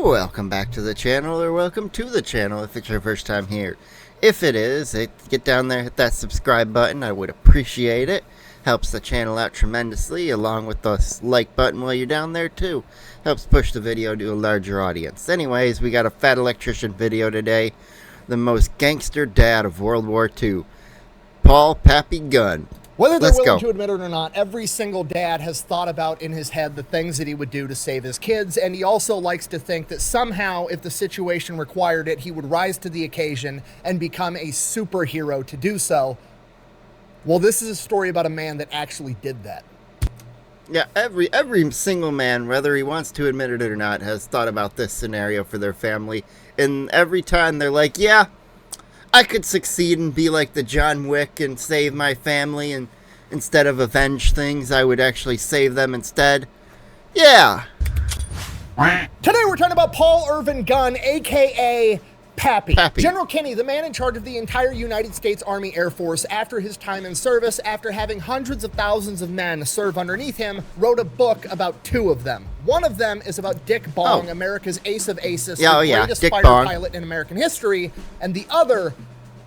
Welcome back to the channel, or welcome to the channel if it's your first time here. If it is, get down there, hit that subscribe button. I would appreciate it. Helps the channel out tremendously, along with the like button while you're down there too. Helps push the video to a larger audience. Anyways, we got a fat electrician video today. The most gangster dad of World War II. Pappy Gunn. Whether they're willing to admit it or not, every single dad has thought about in his head the things that he would do to save his kids, and he also likes to think that somehow, if the situation required it, he would rise to the occasion and become a superhero to do so. Well, this is a story about a man that actually did that. Yeah, every single man, whether he wants to admit it or not, has thought about this scenario for their family, and every time they're like, yeah, I could succeed and be like the John Wick and save my family, and instead of avenge things, I would actually save them instead. Yeah. Today we're talking about Paul Irvin Gunn, a.k.a. Pappy. General Kenny, the man in charge of the entire United States Army Air Force after his time in service, after having hundreds of thousands of men serve underneath him, wrote a book about two of them. One of them is about Dick Bong, America's ace of aces, the greatest fighter pilot in American history, and the other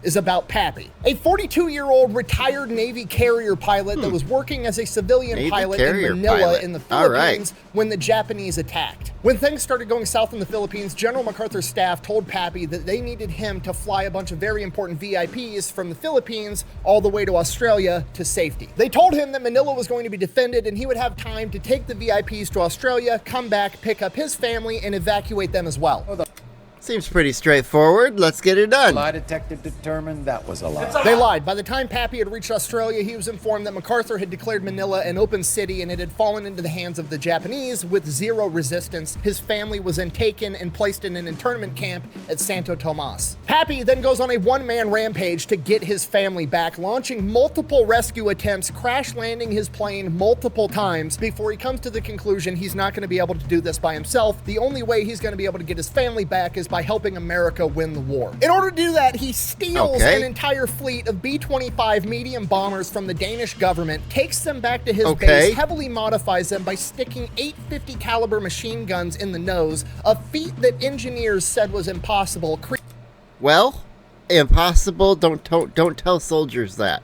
is about Pappy, a 42-year-old retired Navy carrier pilot that was working as a civilian pilot in Manila in the Philippines when the Japanese attacked. When things started going south in the Philippines, General MacArthur's staff told Pappy that they needed him to fly a bunch of very important VIPs from the Philippines all the way to Australia to safety. They told him that Manila was going to be defended and he would have time to take the VIPs to Australia, come back, pick up his family, and evacuate them as well. Seems pretty straightforward. Let's get it done. Lie detector determined that was a lie. They lied. By the time Pappy had reached Australia, he was informed that MacArthur had declared Manila an open city and it had fallen into the hands of the Japanese with zero resistance. His family was then taken and placed in an internment camp at Santo Tomas. Pappy then goes on a one-man rampage to get his family back, launching multiple rescue attempts, crash landing his plane multiple times before he comes to the conclusion he's not going to be able to do this by himself. The only way he's going to be able to get his family back is by helping America win the war. In order to do that, he steals an entire fleet of B-25 medium bombers from the Danish government, takes them back to his base, heavily modifies them by sticking 850 caliber machine guns in the nose, a feat that engineers said was impossible. Well, impossible? Don't tell soldiers that.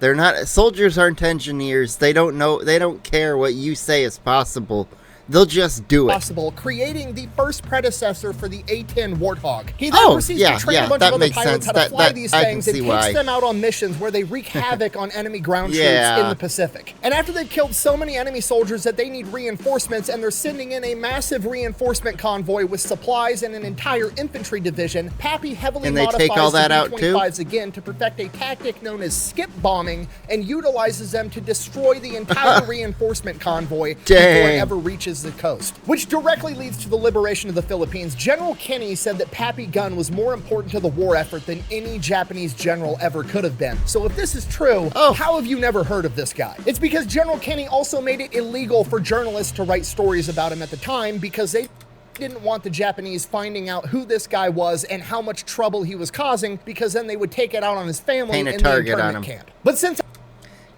They're not. Soldiers aren't engineers. They don't know. They don't care what you say is possible. They'll just do it. Creating the first predecessor for the A-10 Warthog. He then proceeds to train a bunch of other pilots how to fly these things and takes them out on missions where they wreak havoc on enemy ground troops in the Pacific. And after they've killed so many enemy soldiers that they need reinforcements, and they're sending in a massive reinforcement convoy with supplies and an entire infantry division, Pappy heavily modifies the B-25s again to perfect a tactic known as skip bombing and utilizes them to destroy the entire reinforcement convoy before it ever reaches the coast, which directly leads to the liberation of the Philippines. General Kenny said that Pappy Gunn was more important to the war effort than any Japanese general ever could have been. So if this is true, how have you never heard of this guy? It's because General Kenny also made it illegal for journalists to write stories about him at the time because they didn't want the Japanese finding out who this guy was and how much trouble he was causing, because then they would take it out on his family in the internment camp. But since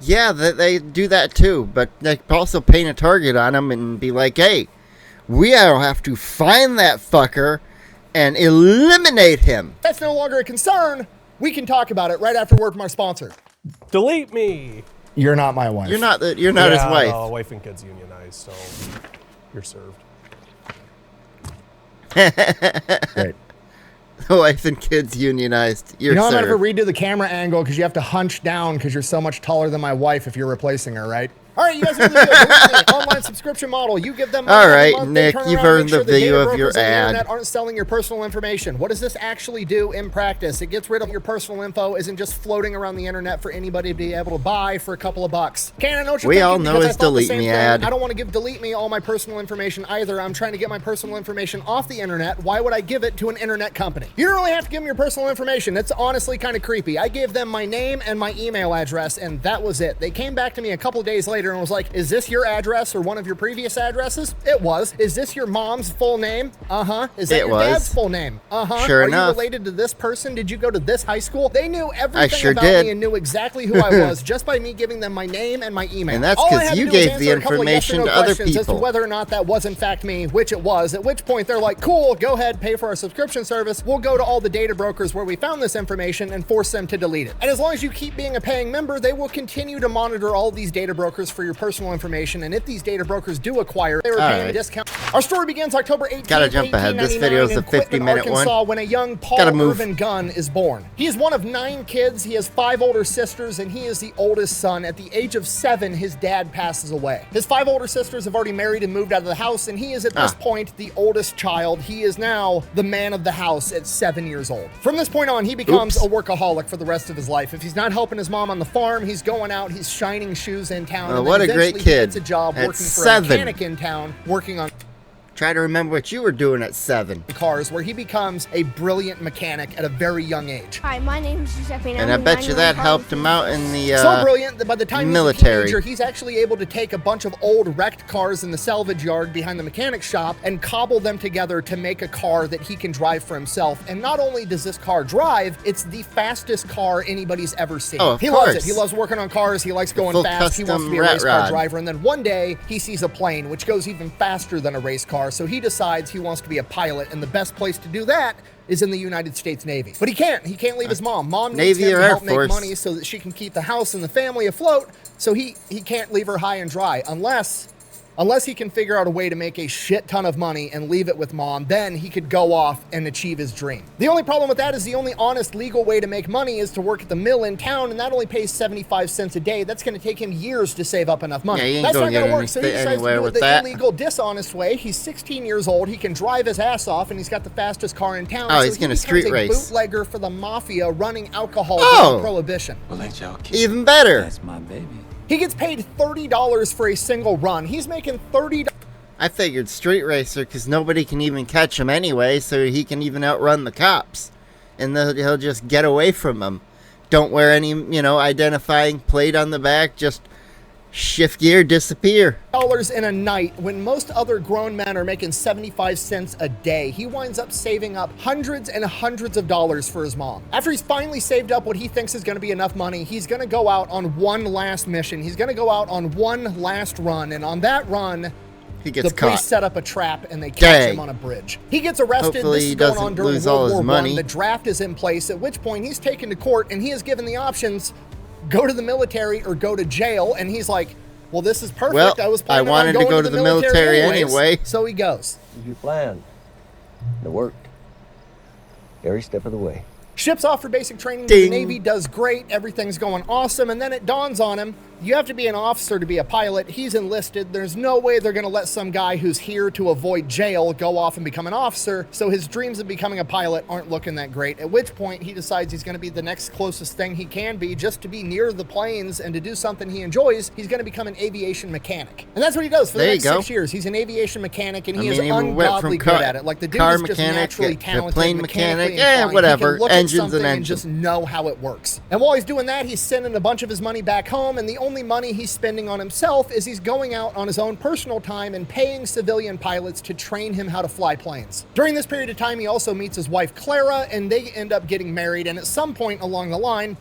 yeah, they do that too, but they also paint a target on him and be like, hey, we have to find that fucker and eliminate him. That's no longer a concern. We can talk about it right after word from our sponsor. Delete me. You're not my wife. You're not his wife. No, wife and kids unionized, so you're served. Great. Wife and kids unionized. You know, I'm going to redo the camera angle because you have to hunch down because you're so much taller than my wife if you're replacing her, right? All right, you guys are really good. Online subscription model. You give them money. All right, Nick, you've earned the view of your ad. Aren't selling your personal information. What does this actually do in practice? It gets rid of your personal info. Isn't just floating around the internet for anybody to be able to buy for a couple of bucks. Can't I know what you're thinking? We all know his delete me ad. I don't want to give delete me all my personal information either. I'm trying to get my personal information off the internet. Why would I give it to an internet company? You don't really have to give them your personal information. It's honestly kind of creepy. I gave them my name and my email address, and that was it. They came back to me a couple of days later later and was like, is this your address or one of your previous addresses? It was. Is this your mom's full name? Uh-huh. Is that your dad's full name? Uh-huh. Sure Are enough. you related to this person? Did you go to this high school? They knew everything sure about did. me and knew exactly who I was just by me giving them my name and my email. And that's All I because had to you do was gave answer the a couple of yes or information no to other questions as to people. whether or not that was in fact me, which it was, at which point they're like, cool, go ahead, pay for our subscription service. We'll go to all the data brokers where we found this information and force them to delete it. And as long as you keep being a paying member, they will continue to monitor all these data brokers for your personal information. And if these data brokers do acquire, they were paying a discount. Our story begins October 18th, Gotta jump ahead. This video is a 50-minute one. Arkansas, when a young Paul Irvin Gunn is born. He is one of 9 kids. He has 5 older sisters, and he is the oldest son. At the age of 7, his dad passes away. His 5 older sisters have already married and moved out of the house, and he is at this point the oldest child. He is now the man of the house at 7 years old. From this point on, he becomes a workaholic for the rest of his life. If he's not helping his mom on the farm, he's going out, he's shining shoes in town. And what then a great eventually kid. He gets a job At working for 7. a mechanic in town, working on Try to remember what you were doing at 7. cars, where he becomes a brilliant mechanic at a very young age. Hi, my name is Giuseppe. And I bet you that helped him out in the So brilliant that by the time military. he's a teenager, he's actually able to take a bunch of old wrecked cars in the salvage yard behind the mechanic shop and cobble them together to make a car that he can drive for himself. And not only does this car drive, it's the fastest car anybody's ever seen. Oh, of he course. loves it. He loves working on cars. He likes going full fast. He wants to be a custom race rat car rod. driver. And then one day he sees a plane which goes even faster than a race car. So he decides he wants to be a pilot, and the best place to do that is in the United States Navy. But he can't leave his mom. Mom needs Navy him or to Air help make Force. money so that she can keep the house and the family afloat. So he can't leave her high and dry unless he can figure out a way to make a shit ton of money and leave it with mom. Then he could go off and achieve his dream. The only problem with that is the only honest legal way to make money is to work at the mill in town, and that only pays 75 cents a day. That's going to take him years to save up enough money. Yeah, you ain't That's gonna not going get to work. So he decides to anywhere do it with the that. illegal, dishonest way. He's 16 years old. He can drive his ass off, and he's got the fastest car in town. Oh, so he's gonna becomes street a race. bootlegger for the mafia running alcohol Oh. during Prohibition. Well, ain't y'all kidding? Even better. That's my baby. He gets paid $30 for a single run. He's making $30. I figured street racer because nobody can even catch him anyway, so he can even outrun the cops. And he'll just get away from them. Don't wear any, identifying plate on the back. Just shift gear, disappear. In a night when most other grown men are making 75 cents a day. He winds up saving up hundreds and hundreds of dollars for his mom. After he's finally saved up what he thinks is going to be enough money, he's going to go out on one last mission. He's going to go out on one last run, and on that run, He gets the police caught. set up a trap and they catch Dang. him on a bridge. He gets arrested. Hopefully This he is going doesn't on during lose all World his War money. I. The draft is in place, at which point he's taken to court and he is given the options, go to the military or go to jail. And he's like, well, this is perfect. Well, I was I planning wanted on to going go to the military anyways. anyway. So he goes. You planned. It worked. Every step of the way. Ships off for basic training with the Ding. Navy, does great, everything's going awesome, and then it dawns on him, you have to be an officer to be a pilot. He's enlisted. There's no way they're going to let some guy who's here to avoid jail go off and become an officer, so his dreams of becoming a pilot aren't looking that great, at which point he decides he's going to be the next closest thing he can be just to be near the planes and to do something he enjoys. He's going to become an aviation mechanic. And that's what he does for the There you next go. 6 years. He's an aviation mechanic, and I he mean, is he went ungodly from good at it. Like, the dude car is just mechanic naturally to talented, plane mechanically mechanic. inclined. Whatever. He can look at Engines and something engines. just know how it works. And while he's doing that, he's sending a bunch of his money back home, and the only money he's spending on himself is he's going out on his own personal time and paying civilian pilots to train him how to fly planes. During this period of time, he also meets his wife Clara, and they end up getting married. And at some point along the line,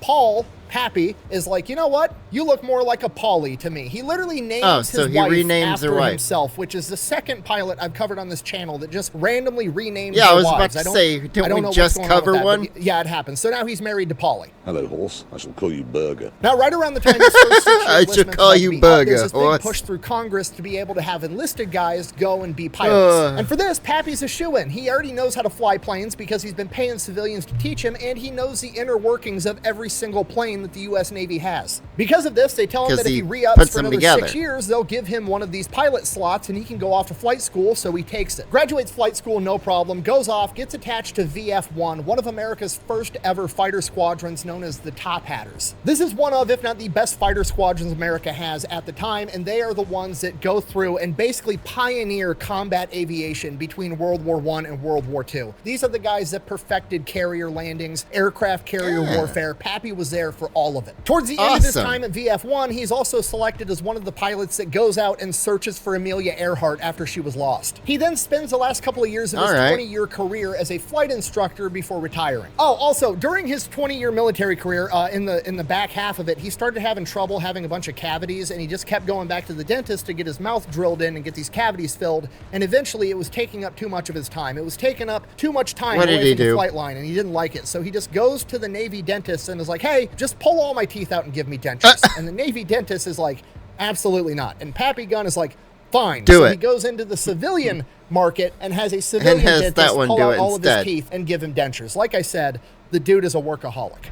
Pappy is like, you know what? You look more like a Polly to me. He literally names so his he wife renames after her wife. himself, which is the second pilot I've covered on this channel that just randomly renamed Yeah, I their was about wives. to don't- say, I didn't don't we know what's just going on with cover that, one? but yeah, it happens. So now he's married to Polly. Hello, horse. I shall call you Burger. Now, right around the time this first 6 year I should enlistment's call about to you be up, Burger, there's this big horse. push through Congress to be able to have enlisted guys go and be pilots. And for this, Pappy's a shoo-in. He already knows how to fly planes because he's been paying civilians to teach him, and he knows the inner workings of every single plane that the U.S. Navy has. Because of this, they tell him 'Cause that if he he re-ups puts for them another together. 6 years, they'll give him one of these pilot slots, and he can go off to flight school, so he takes it. Graduates flight school, no problem, goes off, gets attached to VF-1, one of America's first ever fighter squadrons known as the Top Hatters. This is one of, if not the best fighter squadrons America has at the time, and they are the ones that go through and basically pioneer combat aviation between World War I and World War II. These are the guys that perfected carrier landings, aircraft carrier warfare. Pappy was there for all of it. Towards the end of his time at VF1, he's also selected as one of the pilots that goes out and searches for Amelia Earhart after she was lost. He then spends the last couple of years of his 20-year career as a flight instructor before retiring. Oh, also, during his 20-year military career, in the back half of it, he started having trouble having a bunch of cavities, and he just kept going back to the dentist to get his mouth drilled in and get these cavities filled, and eventually it was taking up too much of his time. It was taking up too much time away from the flight line, and he didn't like it. So he just goes to the Navy dentist and is like, hey, just pull all my teeth out and give me dentures. And the Navy dentist is like, absolutely not. And Pappy Gunn is like, fine. So he goes into the civilian market and has a civilian dentist pull out all of his teeth and give him dentures. Like I said, the dude is a workaholic.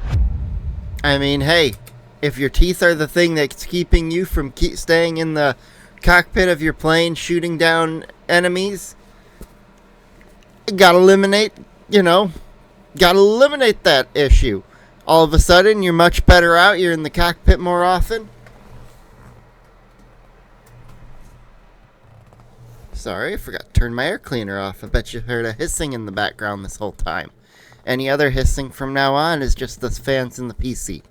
I mean, hey, if your teeth are the thing that's keeping you from staying in the cockpit of your plane shooting down enemies, you gotta eliminate that issue. All of a sudden, you're much better out. You're in the cockpit more often. Sorry, I forgot to turn my air cleaner off. I bet you heard a hissing in the background this whole time. Any other hissing from now on is just the fans in the PC.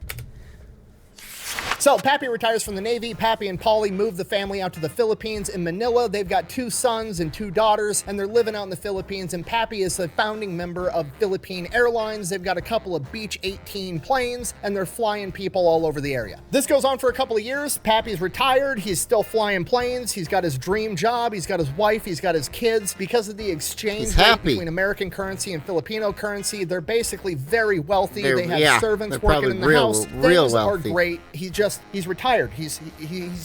So Pappy retires from the Navy. Pappy and Polly move the family out to the Philippines in Manila. They've got 2 sons and 2 daughters, and they're living out in the Philippines. And Pappy is a founding member of Philippine Airlines. They've got a couple of Beech 18 planes, and they're flying people all over the area. This goes on for a couple of years. Pappy's retired. He's still flying planes. He's got his dream job. He's got his wife. He's got his kids. Because of the exchange rate between American currency and Filipino currency, they're basically very wealthy. They have servants working in the house. Things are great. He's retired. He's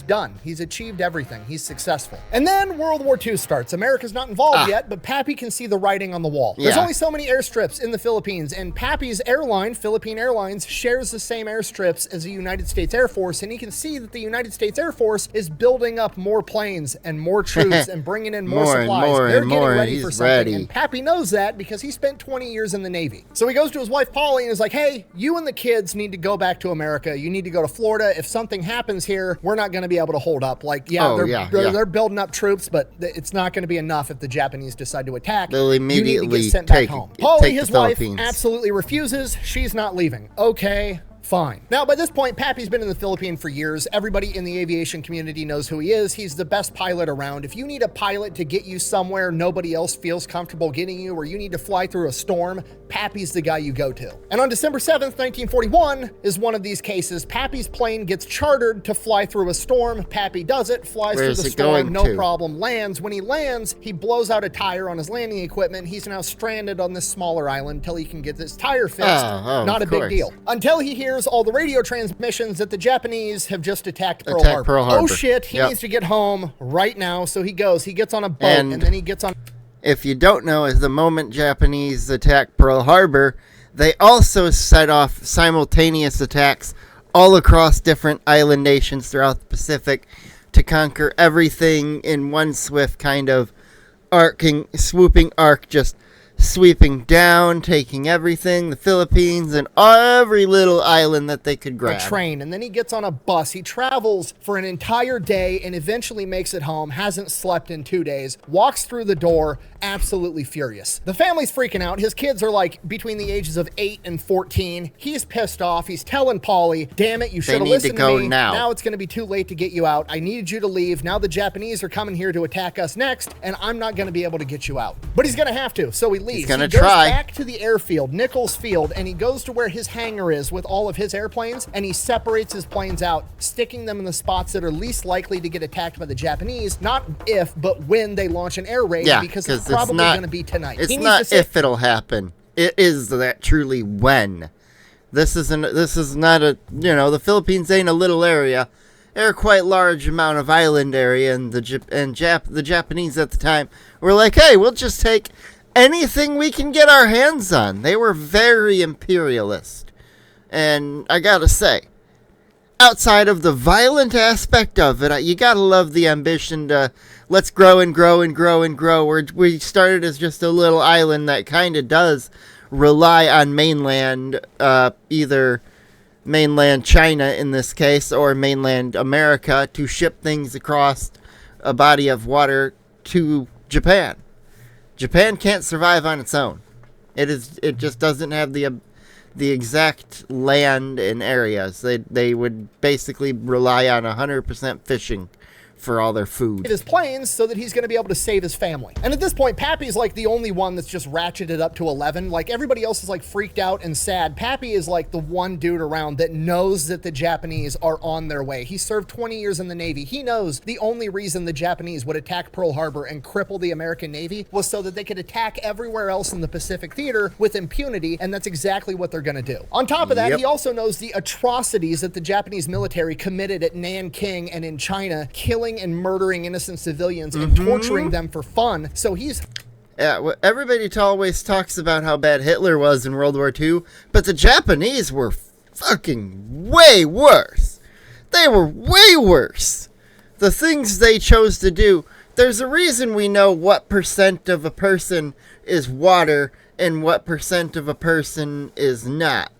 done. He's achieved everything. He's successful. And then World War II starts. America's not involved yet, but Pappy can see the writing on the wall. There's only so many airstrips in the Philippines, and Pappy's airline, Philippine Airlines, shares the same airstrips as the United States Air Force, and he can see that the United States Air Force is building up more planes and more troops and bringing in more supplies. They're getting ready for something, and Pappy knows that because he spent 20 years in the Navy. So he goes to his wife, Polly, and is like, hey, you and the kids need to go back to America. You need to go to Florida. If something happens here, we're not going to be able to hold up. Like, they're building up troops, but it's not going to be enough if the Japanese decide to attack. They'll immediately you need to get sent back home. Polly, his wife, absolutely refuses. She's not leaving. Okay, fine. Now, by this point, Pappy's been in the Philippines for years. Everybody in the aviation community knows who he is. He's the best pilot around. If you need a pilot to get you somewhere nobody else feels comfortable getting you, or you need to fly through a storm, Pappy's the guy you go to. And on December 7th, 1941 is one of these cases. Pappy's plane gets chartered to fly through a storm. Pappy does it, flies through the storm, no problem, lands. When he lands, he blows out a tire on his landing equipment. He's now stranded on this smaller island until he can get this tire fixed. Not a big deal. Until he hears all the radio transmissions that the Japanese have just attacked Pearl Harbor. Oh shit, he needs to get home right now. So he gets on a boat, and then he gets on... If you don't know, is the moment Japanese attack Pearl Harbor, they also set off simultaneous attacks all across different island nations throughout the Pacific to conquer everything in one swift kind of swooping arc, just sweeping down, taking everything, the Philippines, and every little island that they could grab. A train, and then he gets on a bus. He travels for an entire day and eventually makes it home, hasn't slept in 2 days, walks through the door, absolutely furious. The family's freaking out. His kids are like between the ages of 8 and 14. He's pissed off. He's telling Polly, damn it, you should have listened to me. Now it's going to be too late to get you out. I needed you to leave. Now the Japanese are coming here to attack us next, and I'm not going to be able to get you out. But he's going to have to, so he leaves. He's going to try. He goes back to the airfield, Nichols Field, and he goes to where his hangar is with all of his airplanes, and he separates his planes out, sticking them in the spots that are least likely to get attacked by the Japanese, not if, but when they launch an air raid, because it's probably going to be tonight. It's not if it'll happen. It is that truly when. This is not a, the Philippines ain't a little area. They're a quite large amount of island area, and the Japanese at the time were like, hey, we'll just take anything we can get our hands on. They were very imperialist. And I gotta say, outside of the violent aspect of it, you gotta love the ambition to let's grow and grow and grow and grow. We started as just a little island that kind of does rely on mainland, either mainland China in this case, or mainland America to ship things across a body of water to Japan. Japan can't survive on its own. It just doesn't have the the exact land and areas. They would basically rely on 100% fishing for all their food. His planes so that he's going to be able to save his family. And at this point, Pappy's like the only one that's just ratcheted up to 11. Like everybody else is like freaked out and sad. Pappy is like the one dude around that knows that the Japanese are on their way. He served 20 years in the Navy. He knows the only reason the Japanese would attack Pearl Harbor and cripple the American Navy was so that they could attack everywhere else in the Pacific theater with impunity, and that's exactly what they're going to do. On top of that, he also knows the atrocities that the Japanese military committed at Nanking and in China, killing and murdering innocent civilians and torturing them for fun. So he's... Yeah, well, everybody always talks about how bad Hitler was in World War II, but the Japanese were fucking way worse. They were way worse. The things they chose to do. There's a reason we know what percent of a person is water and what percent of a person is not.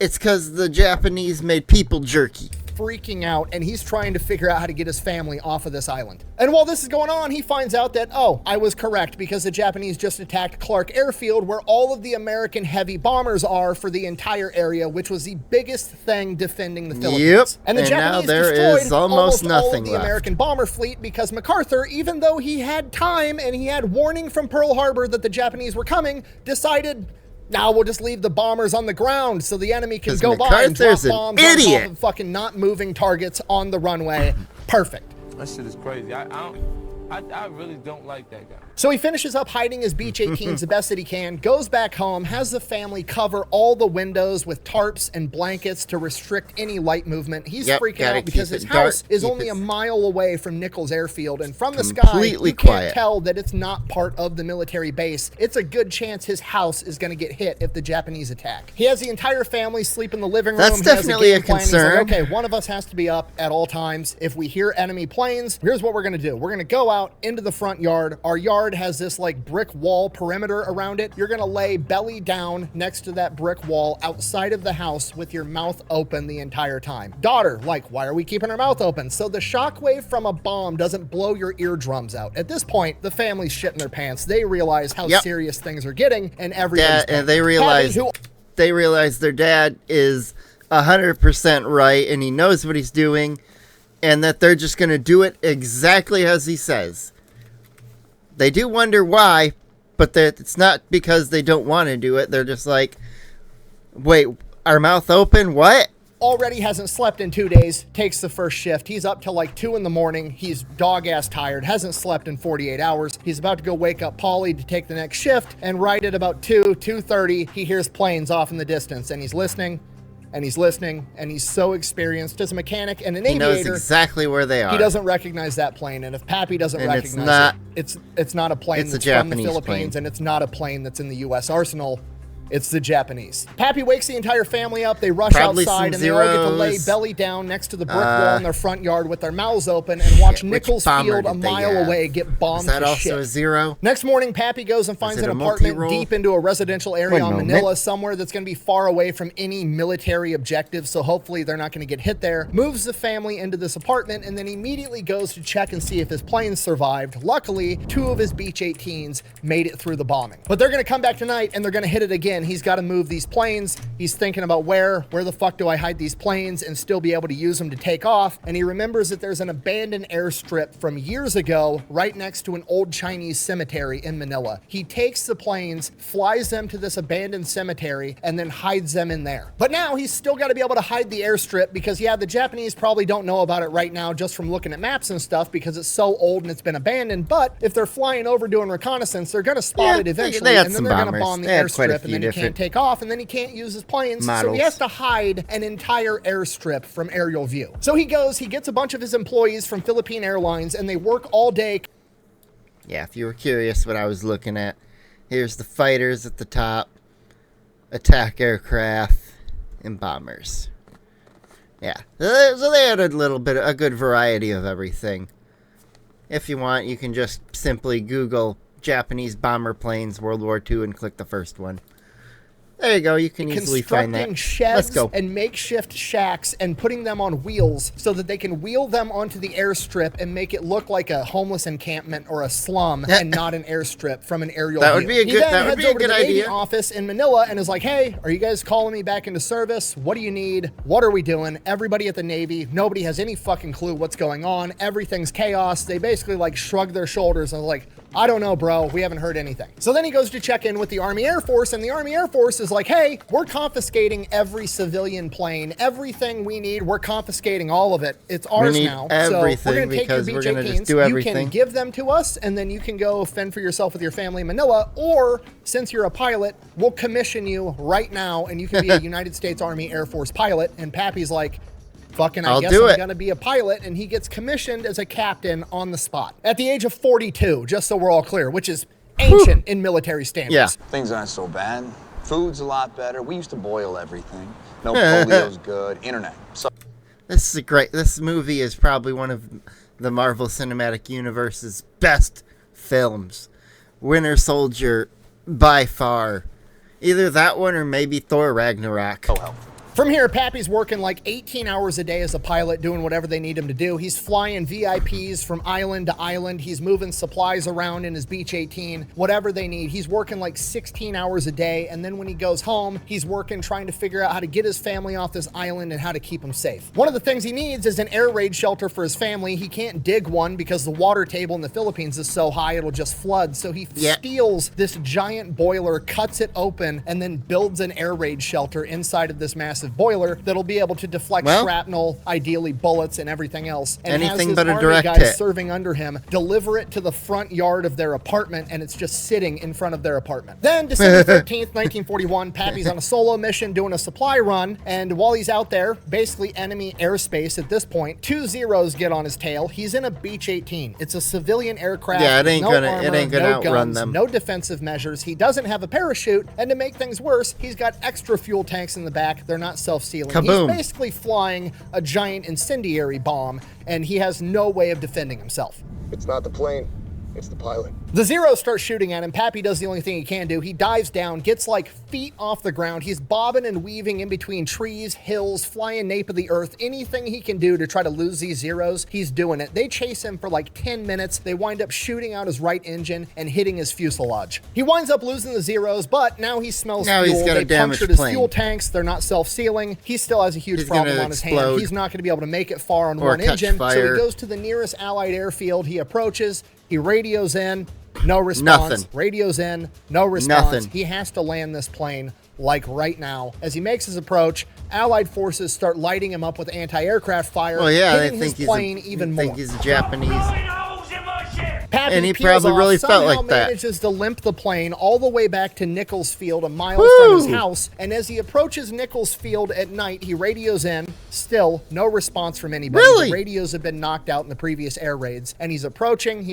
It's because the Japanese made people jerky. Freaking out, and he's trying to figure out how to get his family off of this island. And while this is going on, he finds out that, oh, I was correct, because the Japanese just attacked Clark Airfield, where all of the American heavy bombers are for the entire area, which was the biggest thing defending the Philippines. Yep. And the and Japanese now there destroyed is almost all nothing of the left. American bomber fleet, because MacArthur, even though he had time and he had warning from Pearl Harbor that the Japanese were coming, decided, now we'll just leave the bombers on the ground so the enemy can go by and drop bombs on top of fucking not moving targets on the runway. Perfect. That shit is crazy. I really don't like that guy. So he finishes up hiding his Beach 18s the best that he can, goes back home, has the family cover all the windows with tarps and blankets to restrict any light movement. He's freaking out because his house is only a mile away from Nichols Airfield, and from the sky, you can't tell that it's not part of the military base. It's a good chance his house is going to get hit if the Japanese attack. He has the entire family sleep in the living room. That's definitely a concern. He's like, okay, one of us has to be up at all times. If we hear enemy planes, here's what we're going to do. We're going to go out into the front yard. Our yard has this like brick wall perimeter around it. You're going to lay belly down next to that brick wall outside of the house with your mouth open the entire time. Daughter, like, why are we keeping our mouth open? So the shockwave from a bomb doesn't blow your eardrums out. At this point, the family's shitting their pants. They realize how serious things are getting, and everybody's and they realize their dad is 100% right, and he knows what he's doing, and that they're just going to do it exactly as he says. They do wonder why, but it's not because they don't want to do it. They're just like, wait, our mouth open? What? Already hasn't slept in 2 days, takes the first shift. He's up till like 2 in the morning. He's dog-ass tired, hasn't slept in 48 hours. He's about to go wake up Polly to take the next shift, and right at about 2:30, he hears planes off in the distance, and he's listening. And he's listening, and he's so experienced as a mechanic and an aviator. He knows exactly where they are. He doesn't recognize that plane, and if Pappy doesn't recognize it, it's not a plane that's from the Philippines, and it's not a plane that's in the U.S. arsenal. It's the Japanese. Pappy wakes the entire family up. They rush outside, and they all get to lay belly down next to the brick wall in their front yard with their mouths open and watch Nichols Field a mile away get bombed to shit. Is that also a zero? Next morning, Pappy goes and finds an apartment deep into a residential area on Manila, somewhere that's going to be far away from any military objectives, so hopefully they're not going to get hit there. Moves the family into this apartment, and then immediately goes to check and see if his planes survived. Luckily, 2 of his Beach 18s made it through the bombing. But they're going to come back tonight, and they're going to hit it again. He's got to move these planes. He's thinking about where the fuck do I hide these planes and still be able to use them to take off. And he remembers that there's an abandoned airstrip from years ago right next to an old Chinese cemetery in Manila. He takes the planes, flies them to this abandoned cemetery, and then hides them in there. But now he's still got to be able to hide the airstrip because, yeah, the Japanese probably don't know about it right now just from looking at maps and stuff because it's so old and it's been abandoned. But if they're flying over doing reconnaissance, they're going to spot it eventually, and then they're going to bomb the airstrip, and then he can't take off, and then he can't use his planes, so he has to hide an entire airstrip from aerial view. So he gets a bunch of his employees from Philippine Airlines, and they work all day. Yeah, if you were curious what I was looking at, here's the fighters at the top, attack aircraft, and bombers. Yeah, so they had a good variety of everything. If you want, you can just simply Google Japanese bomber planes World War II and click the first one. There you go. You can easily find that. Constructing sheds Let's go. and makeshift shacks and putting them on wheels so that they can wheel them onto the airstrip and make it look like a homeless encampment or a slum and not an airstrip from an aerial view. That would be a good, that would be a good idea. Navy office in Manila and is like, hey, are you guys calling me back into service? What do you need? What are we doing? Everybody at the Navy, nobody has any fucking clue what's going on. Everything's chaos. They basically like shrug their shoulders and like, I don't know, bro. We haven't heard anything. So then he goes to check in with the Army Air Force, and the Army Air Force is like, hey, we're confiscating every civilian plane. Everything we need, we're confiscating all of it. It's ours now. So we're going to take your BJ-18s. You can give them to us, and then you can go fend for yourself with your family in Manila. Or, since you're a pilot, we'll commission you right now, and you can be a United States Army Air Force pilot. And Pappy's like, fucking, I guess I'm gonna be a pilot, and he gets commissioned as a captain on the spot at the age of 42, just so we're all clear, which is ancient in military standards. Yeah. Things aren't so bad. Food's a lot better. We used to boil everything. No polio's good. Internet. So This movie is probably one of the Marvel Cinematic Universe's best films. Winter Soldier, by far. Either that one or maybe Thor Ragnarok. From here, Pappy's working like 18 hours a day as a pilot, doing whatever they need him to do. He's flying VIPs from island to island. He's moving supplies around in his Beach 18, whatever they need. He's working like 16 hours a day. And then when he goes home, he's working trying to figure out how to get his family off this island and how to keep them safe. One of the things he needs is an air raid shelter for his family. He can't dig one because the water table in the Philippines is so high it'll just flood. So he steals this giant boiler, cuts it open, and then builds an air raid shelter inside of this massive boiler that'll be able to deflect shrapnel, ideally bullets and everything else. And anything has but a his direct army guys hit. serving under him deliver it to the front yard of their apartment, and it's just sitting in front of their apartment. Then December 13th, 1941, Pappy's on a solo mission doing a supply run, and while he's out there, basically enemy airspace at this point, 2 Zeros get on his tail. He's in a Beach 18. It's a civilian aircraft. Yeah, it ain't no gonna armor, outrun guns, them. no defensive measures. He doesn't have a parachute, and to make things worse, he's got extra fuel tanks in the back. They're not self-sealing. Kaboom. He's basically flying a giant incendiary bomb, and he has no way of defending himself. It's not the plane, it's the pilot. The Zeros start shooting at him. Pappy does the only thing he can do. He dives down, gets like feet off the ground. He's bobbing and weaving in between trees, hills, flying nape of the earth. Anything he can do to try to lose these Zeros, he's doing it. They chase him for like 10 minutes. They wind up shooting out his right engine and hitting his fuselage. He winds up losing the Zeros, but now he smells fuel. He's got they a damaged punctured his plane. fuel tanks. They're not self-sealing. He still has a huge problem on his hand. He's not going to be able to make it far on one engine. So he goes to the nearest Allied airfield. He approaches. He radios in. No response. Nothing. Radios in. No response. Nothing. He has to land this plane like right now. As he makes his approach, Allied forces start lighting him up with anti-aircraft fire, hitting his plane even more. They think he's a Japanese. Pappy and he peels probably off, really felt somehow like that. manages to limp the plane all the way back to Nichols Field, a mile from his house. And as he approaches Nichols Field at night, he radios in. Still, no response from anybody. Really? The radios have been knocked out in the previous air raids. And he's approaching,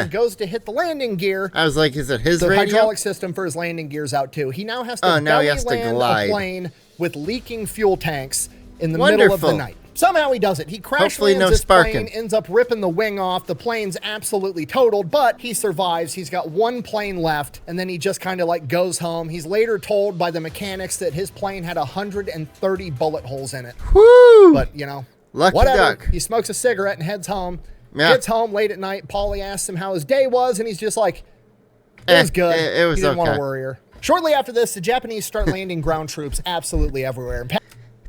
goes to hit the landing gear. I was like, is it his the radio? The hydraulic system for his landing gear's out too. He now has to belly land a plane with leaking fuel tanks in the middle of the night. Somehow he does it. He crash lands this plane, ends up ripping the wing off. The plane's absolutely totaled, but he survives. He's got one plane left, and then he just kind of like goes home. He's later told by the mechanics that his plane had 130 bullet holes in it. Woo! But, you know, lucky whatever. duck. He smokes a cigarette and heads home. Gets home late at night. Paulie asks him how his day was, and he's just like, it was good. It was he didn't want to worry her. Shortly after this, the Japanese start landing ground troops absolutely everywhere.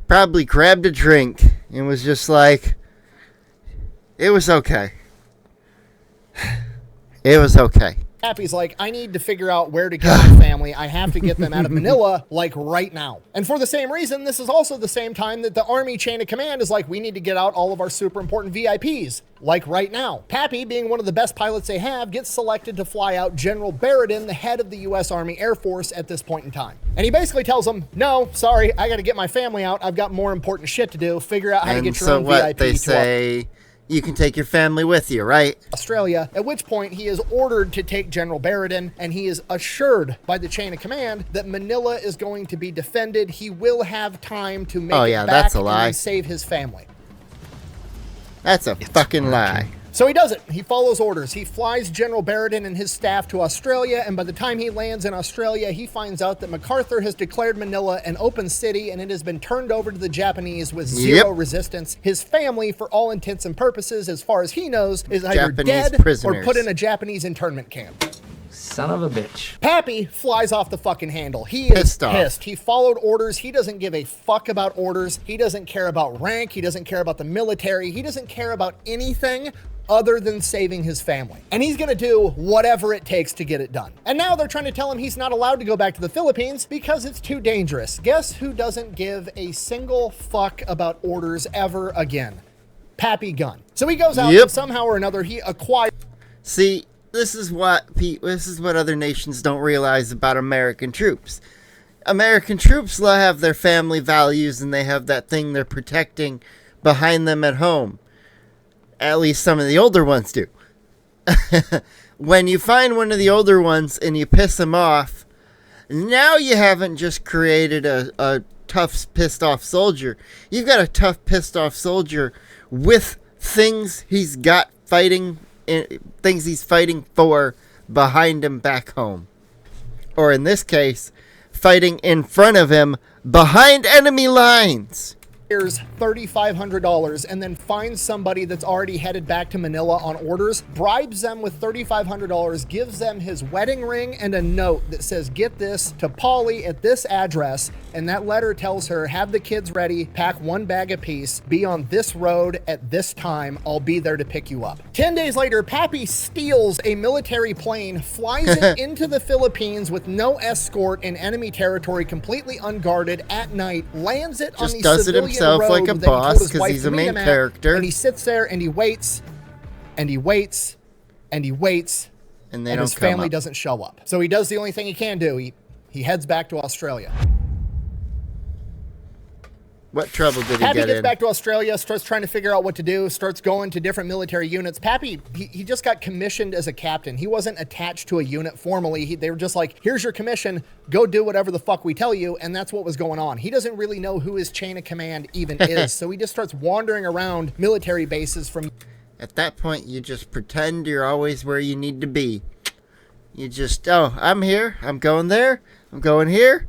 Probably grabbed a drink and was just like, it was okay. It was okay. Pappy's like, I need to figure out where to get my family. I have to get them out of Manila, like right now. And for the same reason, this is also the same time that the Army chain of command is like, we need to get out all of our super important VIPs, like right now. Pappy, being one of the best pilots they have, gets selected to fly out General Barradin, the head of the U.S. Army Air Force at this point in time. And he basically tells them, no, sorry, I got to get my family out. I've got more important shit to do. Figure out how to get your own VIP they say, you can take your family with you, right? Australia, at which point he is ordered to take General Barradin, and he is assured by the chain of command that Manila is going to be defended. He will have time to make it back that's a lie. and save his family. That's a fucking lie. So he does it. He follows orders. He flies General Barrington and his staff to Australia, and by the time he lands in Australia, he finds out that MacArthur has declared Manila an open city, and it has been turned over to the Japanese with zero resistance. His family, for all intents and purposes, as far as he knows, is either Japanese dead prisoners. or put in a Japanese internment camp. Son of a bitch. Pappy flies off the fucking handle. He is pissed. He followed orders. He doesn't give a fuck about orders. He doesn't care about rank. He doesn't care about the military. He doesn't care about anything other than saving his family. And he's gonna do whatever it takes to get it done. And now they're trying to tell him he's not allowed to go back to the Philippines because it's too dangerous. Guess who doesn't give a single fuck about orders ever again? Pappy Gunn. So he goes out and somehow or another he acquires. See, this is what other nations don't realize about American troops. American troops have their family values, and they have that thing they're protecting behind them at home. At least some of the older ones do. When you find one of the older ones and you piss them off, now you haven't just created a tough, pissed off soldier. You've got a tough, pissed off soldier with things he's got fighting, things he's fighting for behind him back home. Or in this case, fighting in front of him behind enemy lines. $3,500 and then finds somebody that's already headed back to Manila on orders, bribes them with $3,500, gives them his wedding ring and a note that says, get this to Polly at this address, and that letter tells her, have the kids ready, pack one bag apiece, be on this road at this time, I'll be there to pick you up. 10 days later, Pappy steals a military plane, flies it into the Philippines with no escort in enemy territory, completely unguarded at night, lands it on the civilian like a boss because he's a main character, and he sits there and he waits and he waits and he waits, and his family doesn't show up. So he does the only thing he can do. He heads back to Australia. What trouble did he Pappy get gets in? back to Australia, starts trying to figure out what to do, starts going to different military units. Pappy, he just got commissioned as a captain. He wasn't attached to a unit formally. They were just like, here's your commission, go do whatever the fuck we tell you, and that's what was going on. He doesn't really know who his chain of command even is, so he just starts wandering around military bases from... At that point, you just pretend you're always where you need to be. You just, oh, I'm here, I'm going there, I'm going here.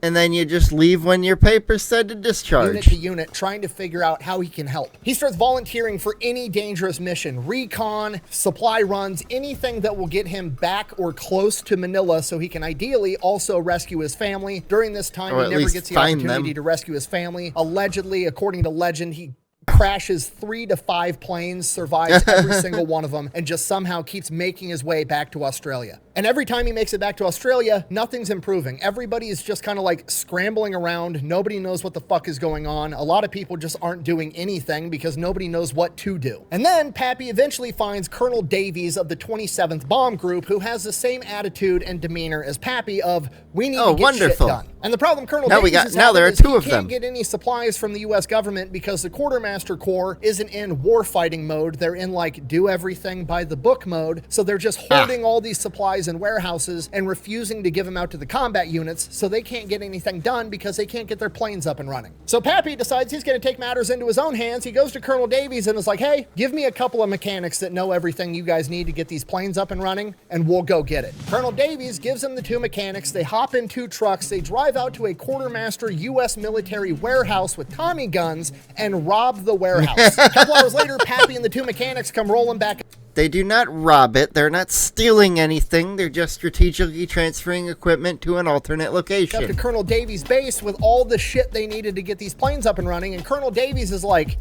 And then you just leave when your papers said to discharge. Unit to unit, trying to figure out how he can help. He starts volunteering for any dangerous mission, recon, supply runs, anything that will get him back or close to Manila so he can ideally also rescue his family. During this time, he never gets the opportunity to rescue his family. Allegedly, according to legend, he crashes 3 to 5 planes, survives every single one of them, and just somehow keeps making his way back to Australia. And every time he makes it back to Australia, nothing's improving. Everybody is just kind of like scrambling around. Nobody knows what the fuck is going on. A lot of people just aren't doing anything because nobody knows what to do. And then Pappy eventually finds Colonel Davies of the 27th Bomb Group, who has the same attitude and demeanor as Pappy of, we need to get shit done. And the problem Colonel Davies is having is he can't get any supplies from the U.S. government because the Quartermaster Corps isn't in warfighting mode. They're in like do everything by the book mode. So they're just holding all these supplies in warehouses and refusing to give them out to the combat units, so they can't get anything done because they can't get their planes up and running. So Pappy decides he's going to take matters into his own hands. He goes to Colonel Davies and is like, hey, give me a couple of mechanics that know everything you guys need to get these planes up and running, and we'll go get it. Colonel Davies gives him the 2 mechanics. They hop in 2 trucks. They drive out to a Quartermaster U.S. military warehouse with Tommy guns and rob the warehouse. A couple hours later, Pappy and the 2 mechanics come rolling back. They do not rob it. They're not stealing anything. They're just strategically transferring equipment to an alternate location. Up to Colonel Davies' base with all the shit they needed to get these planes up and running. And Colonel Davies is like,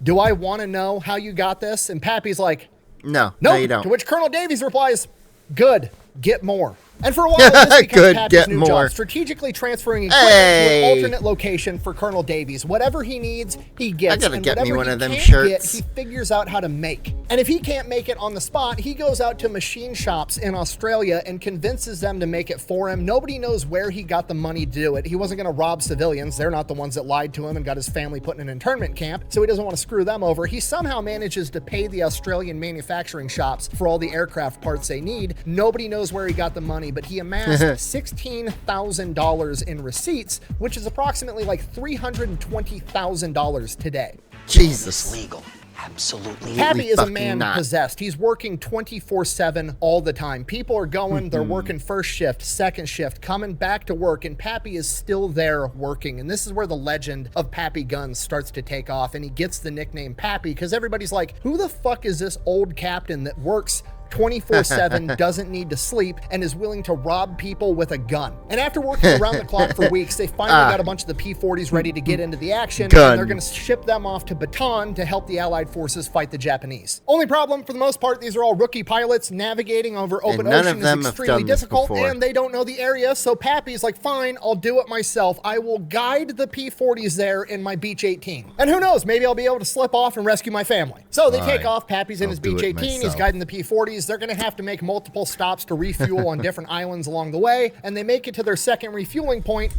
do I want to know how you got this? And Pappy's like, no, you don't. To which Colonel Davies replies, good, get more. And for a while, this becomes Pappy's new job, strategically transferring equipment to an alternate location for Colonel Davies. Whatever he needs, he gets. I gotta get me one of them shirts. He figures out how to make. And if he can't make it on the spot, he goes out to machine shops in Australia and convinces them to make it for him. Nobody knows where he got the money to do it. He wasn't going to rob civilians. They're not the ones that lied to him and got his family put in an internment camp, so he doesn't want to screw them over. He somehow manages to pay the Australian manufacturing shops for all the aircraft parts they need. Nobody knows where he got the money, but he amassed $16,000 in receipts, which is approximately like $320,000 today. Jesus. Legal. Absolutely. Pappy is a fucking man not. possessed. He's working 24/7 all the time. People are going, they're working first shift, second shift, coming back to work, and Pappy is still there working. And this is where the legend of Pappy Gunn starts to take off, and he gets the nickname Pappy because everybody's like, who the fuck is this old captain that works 24/7, doesn't need to sleep, and is willing to rob people with a gun? And after working around the clock for weeks, they finally got a bunch of the P-40s ready to get into the action, and they're going to ship them off to Bataan to help the Allied forces fight the Japanese. Only problem, for the most part, these are all rookie pilots. Navigating over open ocean is extremely difficult, and they don't know the area, so Pappy's like, fine, I'll do it myself. I will guide the P-40s there in my Beech 18. And who knows, maybe I'll be able to slip off and rescue my family. So they take off. Pappy's in his Beech 18. He's guiding the P-40s. They're going to have to make multiple stops to refuel on different islands along the way, and they make it to their second refueling point.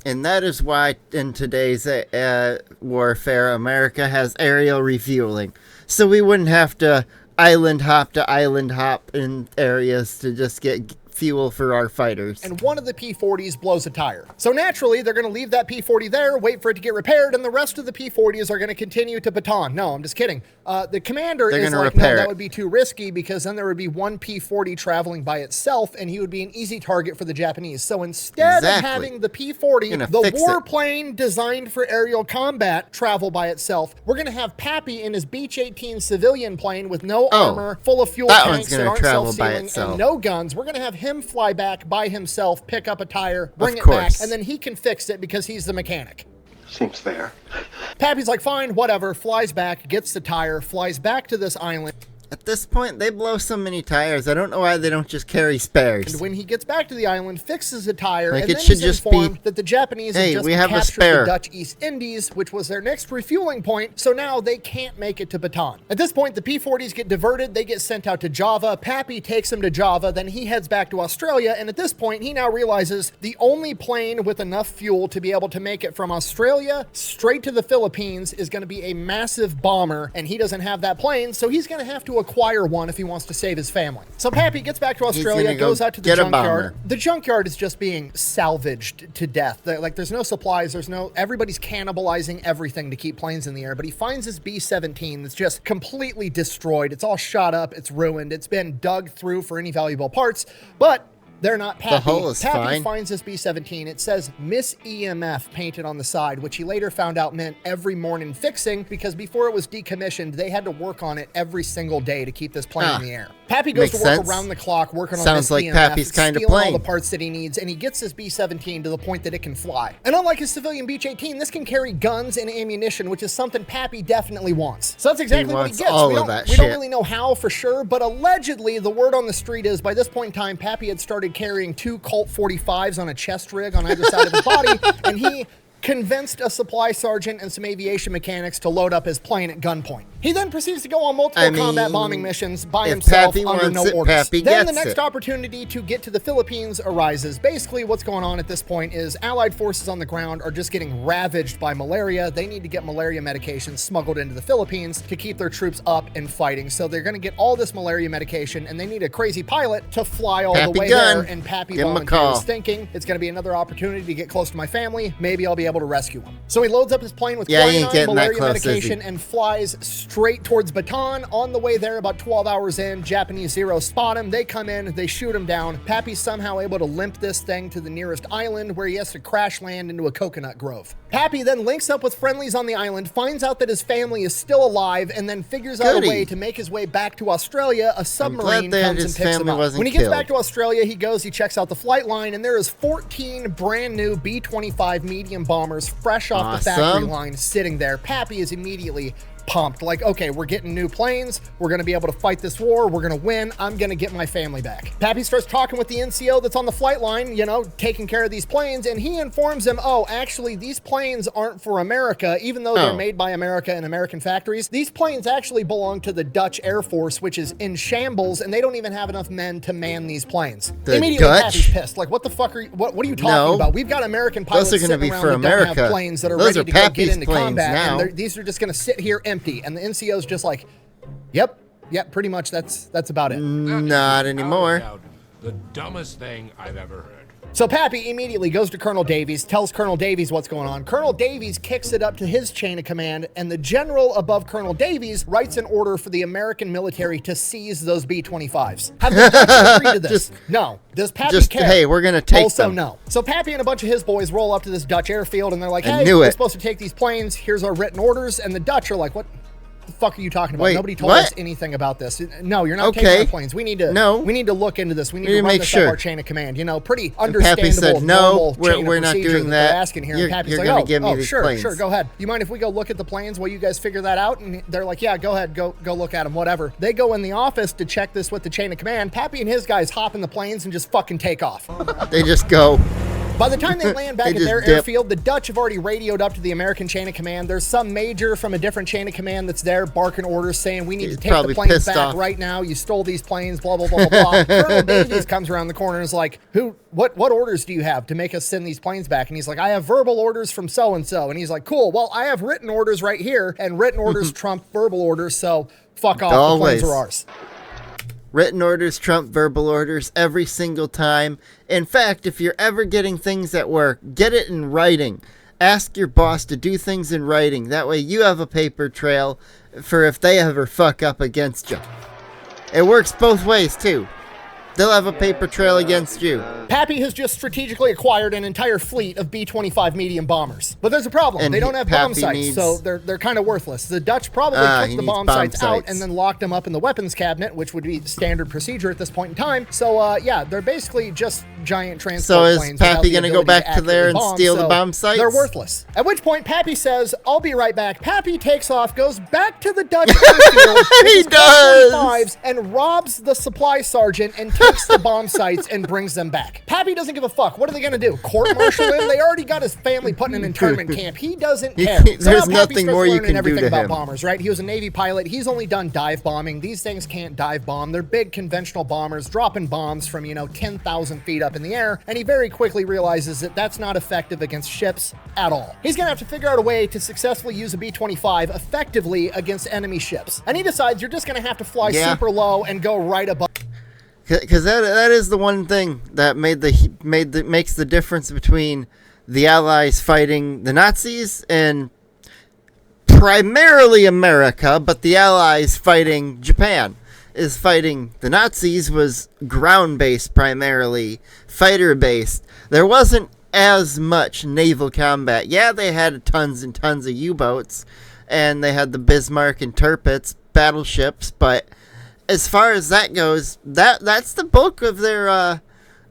And that is why in today's warfare, America has aerial refueling. So we wouldn't have to island hop in areas to just get fuel for our fighters. And one of the P-40s blows a tire. So naturally, they're going to leave that P-40 there, wait for it to get repaired, and the rest of the P-40s are going to continue to Bataan. No, I'm just kidding. The commander is like, no, that would be too risky, because then there would be one P-40 traveling by itself, and he would be an easy target for the Japanese. So instead of having the P-40, the warplane designed for aerial combat, travel by itself, we're going to have Pappy in his Beech 18 civilian plane with no armor, full of fuel tanks that aren't self-sealing, and no guns. We're going to have him fly back by himself, pick up a tire, bring it back, and then he can fix it because he's the mechanic. Seems fair. Pappy's like, fine, whatever, flies back, gets the tire, flies back to this island. At this point, they blow so many tires. I don't know why they don't just carry spares. And when he gets back to the island, fixes a tire, like, and then he's informed that the Japanese have just captured the Dutch East Indies, which was their next refueling point, so now they can't make it to Bataan. At this point, the P-40s get diverted. They get sent out to Java. Pappy takes them to Java. Then he heads back to Australia, and at this point, he now realizes the only plane with enough fuel to be able to make it from Australia straight to the Philippines is going to be a massive bomber, and he doesn't have that plane, so he's going to have to acquire one if he wants to save his family. So Pappy gets back to Australia, goes out to the junkyard. The junkyard is just being salvaged to death. Like, there's no supplies, everybody's cannibalizing everything to keep planes in the air, but he finds this B-17 that's just completely destroyed. It's all shot up, it's ruined, it's been dug through for any valuable parts, but they're not Pappy. The hull is Pappy fine. finds this B-17. It says Miss EMF painted on the side, which he later found out meant every morning fixing, because before it was decommissioned, they had to work on it every single day to keep this plane in the air. Pappy goes to work around the clock working on this like EMF, Pappy's kind of plane. all the parts that he needs, and he gets this B-17 to the point that it can fly. And unlike his civilian Beech-18, this can carry guns and ammunition, which is something Pappy definitely wants. So that's exactly what he gets. We don't really know how for sure, but allegedly the word on the street is by this point in time, Pappy had started carrying 2 Colt 45s on a chest rig on either side of his body, and he convinced a supply sergeant and some aviation mechanics to load up his plane at gunpoint. He then proceeds to go on multiple combat bombing missions by himself under no orders. Then the next opportunity to get to the Philippines arises. Basically, what's going on at this point is Allied forces on the ground are just getting ravaged by malaria. They need to get malaria medication smuggled into the Philippines to keep their troops up and fighting. So they're going to get all this malaria medication, and they need a crazy pilot to fly all the way there. And Pappy volunteers, thinking it's going to be another opportunity to get close to my family. Maybe I'll be able to rescue him. So he loads up his plane with quinine, malaria medication, and flies straight towards Bataan. On the way there, about 12 hours in, Japanese Zeros spot him. They come in, they shoot him down. Pappy's somehow able to limp this thing to the nearest island, where he has to crash land into a coconut grove. Pappy then links up with friendlies on the island, finds out that his family is still alive, and then figures out a way to make his way back to Australia. A submarine comes and picks him up. When he gets back to Australia, he checks out the flight line, and there is 14 brand new B-25 medium bombers fresh off the factory line sitting there. Pappy is immediately pumped, like, okay, we're getting new planes, we're going to be able to fight this war, we're going to win, I'm going to get my family back. Pappy starts talking with the NCO that's on the flight line, taking care of these planes, and he informs him, oh, actually, these planes aren't for America, even though they're made by America in American factories. These planes actually belong to the Dutch Air Force, which is in shambles, and they don't even have enough men to man these planes. Immediately, Pappy's pissed, like, what the fuck are you, what are you talking about? We've got American pilots sitting around that don't have planes that are ready to go get into combat, and these are just going to sit here empty. And the NCO's just like, yep, pretty much that's about it. Not anymore. The dumbest thing I've ever heard. So Pappy immediately goes to Colonel Davies, tells Colonel Davies what's going on. Colonel Davies kicks it up to his chain of command, and the general above Colonel Davies writes an order for the American military to seize those B-25s. Have the Dutch agreed to this? No. Does Pappy care? Hey, we're going to take them. Also, no. So Pappy and a bunch of his boys roll up to this Dutch airfield, and they're like, hey, we're supposed to take these planes. Here's our written orders. And the Dutch are like, what the fuck are you talking about? Wait, nobody told us anything about this. No, you're not taking our planes. We need to look into this. We need to run this up our chain of command. You know, pretty understandable. Pappy said, no, we're not doing that. Asking here. And Pappy's like, sure, go ahead. You mind if we go look at the planes while you guys figure that out? And they're like, yeah, go ahead, go look at them, whatever. They go in the office to check this with the chain of command. Pappy and his guys hop in the planes and just fucking take off. They just go. By the time they land back at their airfield, the Dutch have already radioed up to the American chain of command. There's some major from a different chain of command that's there barking orders saying, we need to take the planes back right now. You stole these planes, blah, blah, blah, blah. Colonel Davies comes around the corner and is like, what orders do you have to make us send these planes back? And he's like, I have verbal orders from so-and-so. And he's like, cool, well, I have written orders right here, and written orders trump verbal orders, so fuck off, Always. The planes are ours. Written orders trump verbal orders every single time. In fact, if you're ever getting things at work, get it in writing. Ask your boss to do things in writing. That way you have a paper trail for if they ever fuck up against you. It works both ways, too. They'll have a paper trail against you. Pappy has just strategically acquired an entire fleet of B-25 medium bombers. But there's a problem. And they don't have bomb sights, so they're kind of worthless. The Dutch probably took the bomb sights out and then locked them up in the weapons cabinet, which would be standard procedure at this point in time. So, yeah, they're basically just giant transport planes. So is Pappy going to go back to there and steal the bomb sights? They're worthless. At which point, Pappy says, I'll be right back. Pappy takes off, goes back to the Dutch airfield, he does, and robs the supply sergeant and takes the bomb sights and brings them back. Pappy doesn't give a fuck. What are they going to do? Court-martial him? They already got his family put in an internment camp. He doesn't care. There's nothing more you can do to about him. Bombers, right? He was a Navy pilot. He's only done dive bombing. These things can't dive bomb. They're big conventional bombers dropping bombs from, 10,000 feet up in the air. And he very quickly realizes that that's not effective against ships at all. He's going to have to figure out a way to successfully use a B-25 effectively against enemy ships. And he decides you're just going to have to fly super low and go right above. Because that is the one thing that makes the difference between the Allies fighting the Nazis and primarily America, but the Allies fighting Japan. Is fighting the Nazis was ground-based primarily, fighter-based. There wasn't as much naval combat. Yeah, they had tons and tons of U-boats, and they had the Bismarck and Tirpitz battleships, but as far as that goes, that's the bulk of their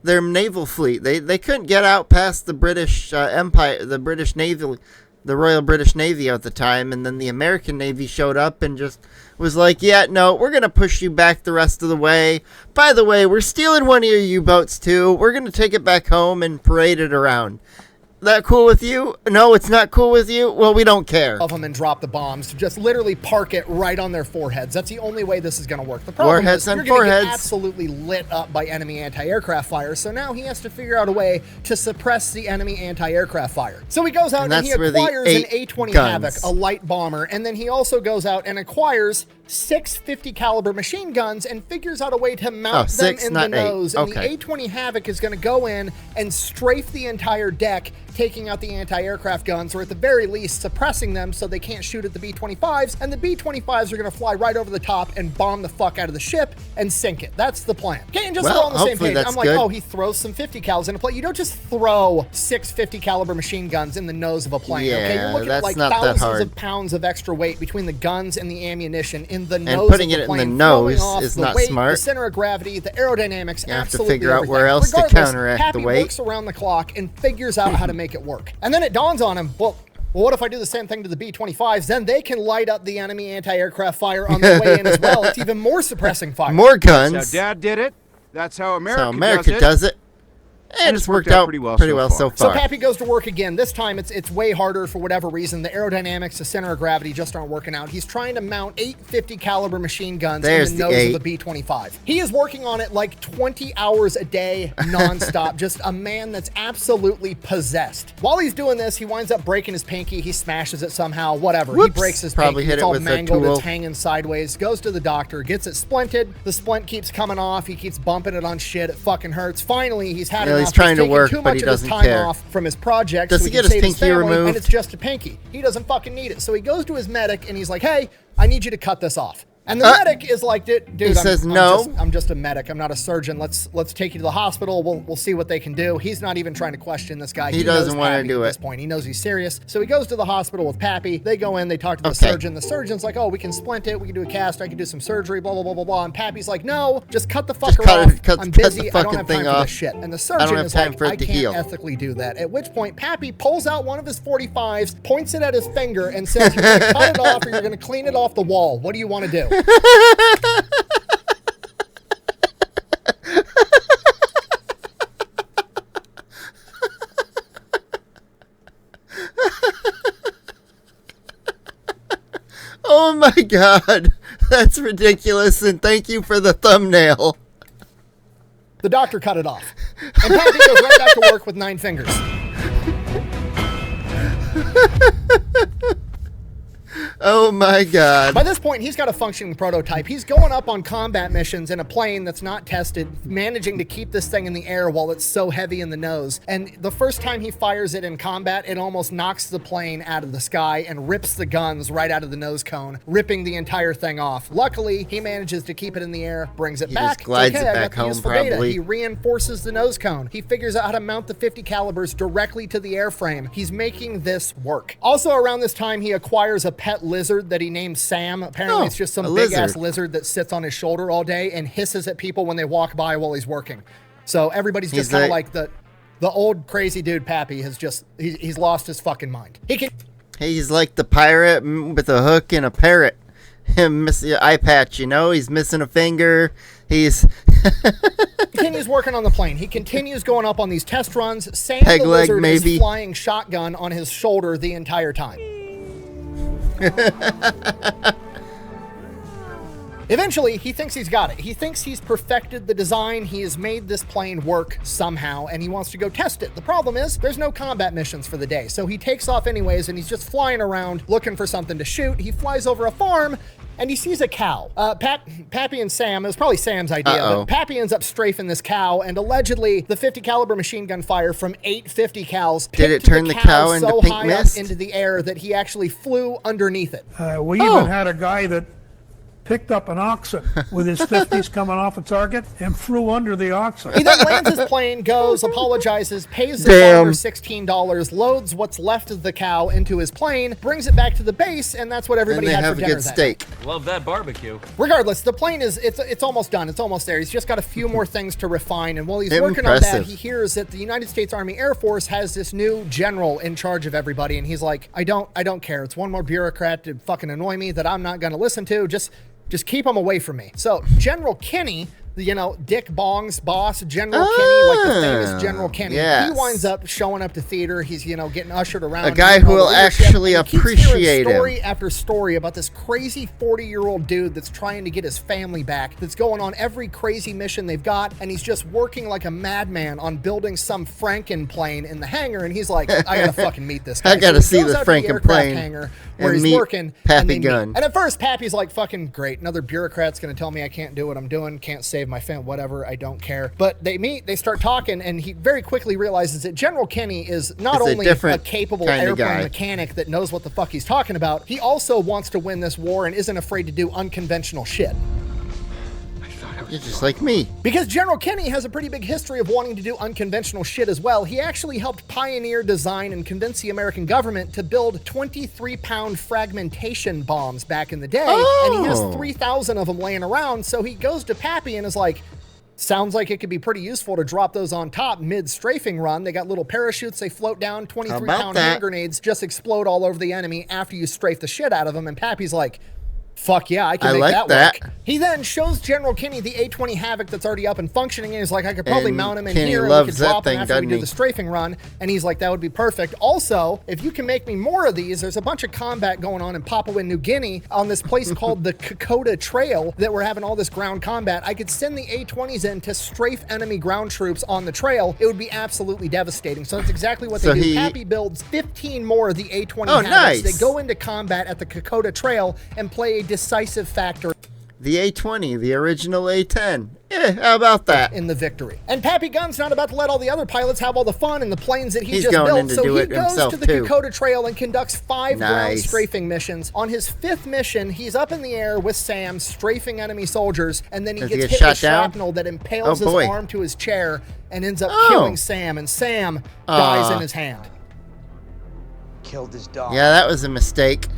naval fleet. They couldn't get out past the British Empire, the British Navy, the Royal British Navy at the time, and then the American Navy showed up and just was like, yeah, no, we're going to push you back the rest of the way. By the way, we're stealing one of your U-boats too. We're going to take it back home and parade it around. That cool with you? No, it's not cool with you? Well, we don't care. Of them and drop the bombs to just literally park it right on their foreheads. That's the only way this is going to work. The problem is you're going to get absolutely lit up by enemy anti-aircraft fire. So now he has to figure out a way to suppress the enemy anti-aircraft fire. So he goes out and he acquires an A-20 Havoc, a light bomber, and then he also goes out and acquires 6 50 caliber machine guns and figures out a way to mount them in the nose. And the A-20 Havoc is going to go in and strafe the entire deck, taking out the anti-aircraft guns, or at the very least suppressing them so they can't shoot at the B-25s, and the B-25s are going to fly right over the top and bomb the fuck out of the ship and sink it. That's the plan. Okay, and just so we're on the same page, I'm like, oh, he throws some 50 cals in a plane. You don't just throw 6 50 caliber machine guns in the nose of a plane, okay? You're looking at like thousands of pounds of extra weight between the guns and the ammunition in the nose of the plane. And putting it in the nose is not smart. The center of gravity, the aerodynamics, you have to figure out where else to counteract the weight. Pappy works around the clock and figures out how to make it work. And then it dawns on him, well, what if I do the same thing to the B-25s? Then they can light up the enemy anti-aircraft fire on their way in as well. It's even more suppressing fire. More guns. That's how Dad did it. That's how America, does it. And it's worked out pretty well so far. So Pappy goes to work again. This time it's way harder for whatever reason. The aerodynamics, the center of gravity just aren't working out. He's trying to mount 8 50 caliber machine guns in the nose of the B-25. He is working on it like 20 hours a day nonstop. Just a man that's absolutely possessed. While he's doing this, he winds up breaking his pinky. He smashes it somehow, whatever. Whoops. He breaks his Probably pinky. hit It's it all with mangled. a tool. It's hanging sideways. Goes to the doctor, gets it splinted. The splint keeps coming off. He keeps bumping it on shit. It fucking hurts. Finally, he's had Well, he's off. Trying to work, too but much he of his doesn't time care. off from his project. Does so he he get can his save pinky family, removed? And it's just a pinky. He doesn't fucking need it. So he goes to his medic and he's like, hey, I need you to cut this off. And the medic is like, dude, he says no. I'm just a medic. I'm not a surgeon. Let's take you to the hospital. We'll see what they can do. He's not even trying to question this guy. He doesn't want to do at it this point. He knows he's serious. So he goes to the hospital with Pappy. They go in. They talk to the surgeon. The surgeon's like, oh, we can splint it. We can do a cast. I can do some surgery. Blah blah blah blah blah. And Pappy's like, no, just cut the fucker off. I'm busy. I don't have time for this shit. And the surgeon is like, I can't ethically do that. At which point, Pappy pulls out one of his 45s, points it at his finger, and says, you're going to cut it off or you're going to clean it off the wall. What do you want to do? Oh my god, that's ridiculous, and thank you for the thumbnail. The doctor cut it off. And Pappy goes right back to work with 9 fingers. Oh my god. By this point, he's got a functioning prototype. He's going up on combat missions in a plane that's not tested, managing to keep this thing in the air while it's so heavy in the nose. And the first time he fires it in combat, it almost knocks the plane out of the sky and rips the guns right out of the nose cone, ripping the entire thing off. Luckily, he manages to keep it in the air, brings it back. Just glides okay, it I back got the home, useful data. probably. He reinforces the nose cone. He figures out how to mount the 50 calibers directly to the airframe. He's making this work. Also, around this time, he acquires a pet lizard that he named Sam. Apparently, it's just some big-ass lizard that sits on his shoulder all day and hisses at people when they walk by while he's working. So everybody's just kind of like the old crazy dude Pappy has just, he's lost his fucking mind. He's like the pirate with a hook and a parrot. Him missing an eye patch, you know? He's missing a finger. He's... continues working on the plane. He continues going up on these test runs. Sam the lizard is flying shotgun on his shoulder the entire time. Eventually, he thinks he's got it. He thinks he's perfected the design. He has made this plane work somehow, and he wants to go test it. The problem is, there's no combat missions for the day, so he takes off anyways, and he's just flying around looking for something to shoot. He flies over a farm, and he sees a cow. Pappy and Sam, it was probably Sam's idea, but Pappy ends up strafing this cow, and allegedly, the 50 caliber machine gun fire from 8 50 cals did it turn the cow into so pink high mist? up into the air that he actually flew underneath it. We even had a guy that picked up an oxen with his 50s coming off a target and flew under the oxen. He then lands his plane, goes, apologizes, pays the farmer $16, loads what's left of the cow into his plane, brings it back to the base, and that's what everybody had for dinner that steak. Love that barbecue. Regardless, the plane is it's almost done. It's almost there. He's just got a few more things to refine, and while he's working on that, he hears that the United States Army Air Force has this new general in charge of everybody, and he's like, I don't care. It's one more bureaucrat to fucking annoy me that I'm not going to listen to. Just keep them away from me. So General Kenny, you know, Dick Bong's boss, General Kenny, like the famous General Kenny, he winds up showing up to theater. He's, you know, getting ushered around. A guy who will actually appreciate him. Story after story about this crazy 40-year-old dude that's trying to get his family back, that's going on every crazy mission they've got, and he's just working like a madman on building some Franken plane in the hangar, and he's like, I gotta fucking meet this guy. I gotta see the Franken plane hangar where he's working, Pappy Gunn. And at first, Pappy's like, fucking great. Another bureaucrat's gonna tell me I can't do what I'm doing, can't save my family, whatever, I don't care. But they meet, they start talking, and he very quickly realizes that General Kenny is not only a capable airplane mechanic that knows what the fuck he's talking about, he also wants to win this war and isn't afraid to do unconventional shit. You're just like me. Because General Kenny has a pretty big history of wanting to do unconventional shit as well. He actually helped pioneer, design, and convince the American government to build 23-pound fragmentation bombs back in the day. And he has 3,000 of them laying around, so he goes to Pappy and is like, sounds like it could be pretty useful to drop those on top mid-strafing run. They got little parachutes, they float down, 23-pound hand grenades just explode all over the enemy after you strafe the shit out of them. And Pappy's like, fuck yeah, I can make that work. He then shows General Kenny the A-20 Havoc that's already up and functioning, and he's like, I could probably mount him in here and we could drop him after we do the strafing run. And he's like, that would be perfect. Also, if you can make me more of these, there's a bunch of combat going on in Papua New Guinea on this place called the Kokoda Trail that we're having all this ground combat. I could send the A-20s in to strafe enemy ground troops on the trail. It would be absolutely devastating. So that's exactly what they do. Pappy builds 15 more of the A-20 Havocs. They go into combat at the Kokoda Trail and play a decisive factor. The A-20, the original A-10. How about that? In the victory. And Pappy Gunn's not about to let all the other pilots have all the fun in the planes that he's just going built, in to so do he it goes himself to the too. Kokoda Trail and conducts 5 ground Nice. strafing missions. On his 5th mission, he's up in the air with Sam, strafing enemy soldiers, and then he Does he gets get hit with shot down? shrapnel that impales Oh, his boy. arm to his chair and ends up Oh. killing Sam, and Sam dies in his hand. Killed his dog. Yeah, that was a mistake.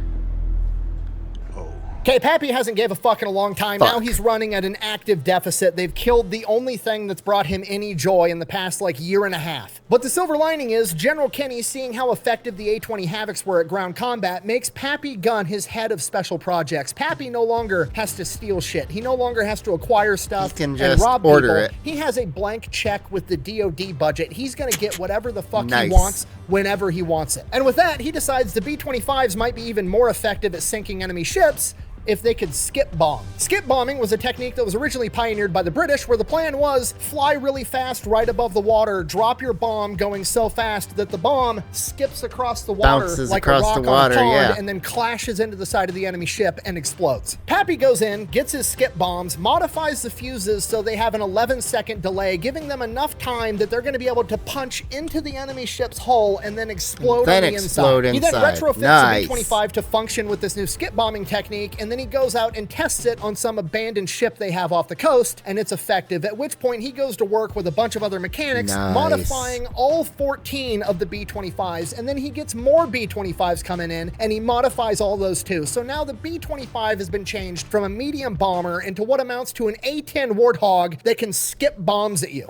Okay, Pappy hasn't gave a fuck in a long time. Now he's running at an active deficit. They've killed the only thing that's brought him any joy in the past, like, year and a half. But the silver lining is, General Kenny, seeing how effective the A-20 Havocs were at ground combat, makes Pappy Gunn his head of special projects. Pappy no longer has to steal shit. He no longer has to acquire stuff He can and just rob order people. it. He has a blank check with the DoD budget. He's gonna get whatever the fuck Nice. he wants, whenever he wants it. And with that, he decides the B-25s might be even more effective at sinking enemy ships if they could skip bomb. Skip bombing was a technique that was originally pioneered by the British, where the plan was fly really fast right above the water, drop your bomb going so fast that the bomb skips across the water Bounces like across a rock the water, on a pond, yeah. and then clashes into the side of the enemy ship and explodes. Pappy goes in, gets his skip bombs, modifies the fuses so they have an 11-second delay, giving them enough time that they're going to be able to punch into the enemy ship's hull and then explode Then on the explode inside. He then inside. retrofits Nice. the B-25 to function with this new skip bombing technique, and then he goes out and tests it on some abandoned ship they have off the coast, and it's effective, at which point he goes to work with a bunch of other mechanics, Nice. modifying all 14 of the B-25s, and then he gets more B-25s coming in, and he modifies all those too. So now the B-25 has been changed from a medium bomber into what amounts to an A-10 Warthog that can skip bombs at you.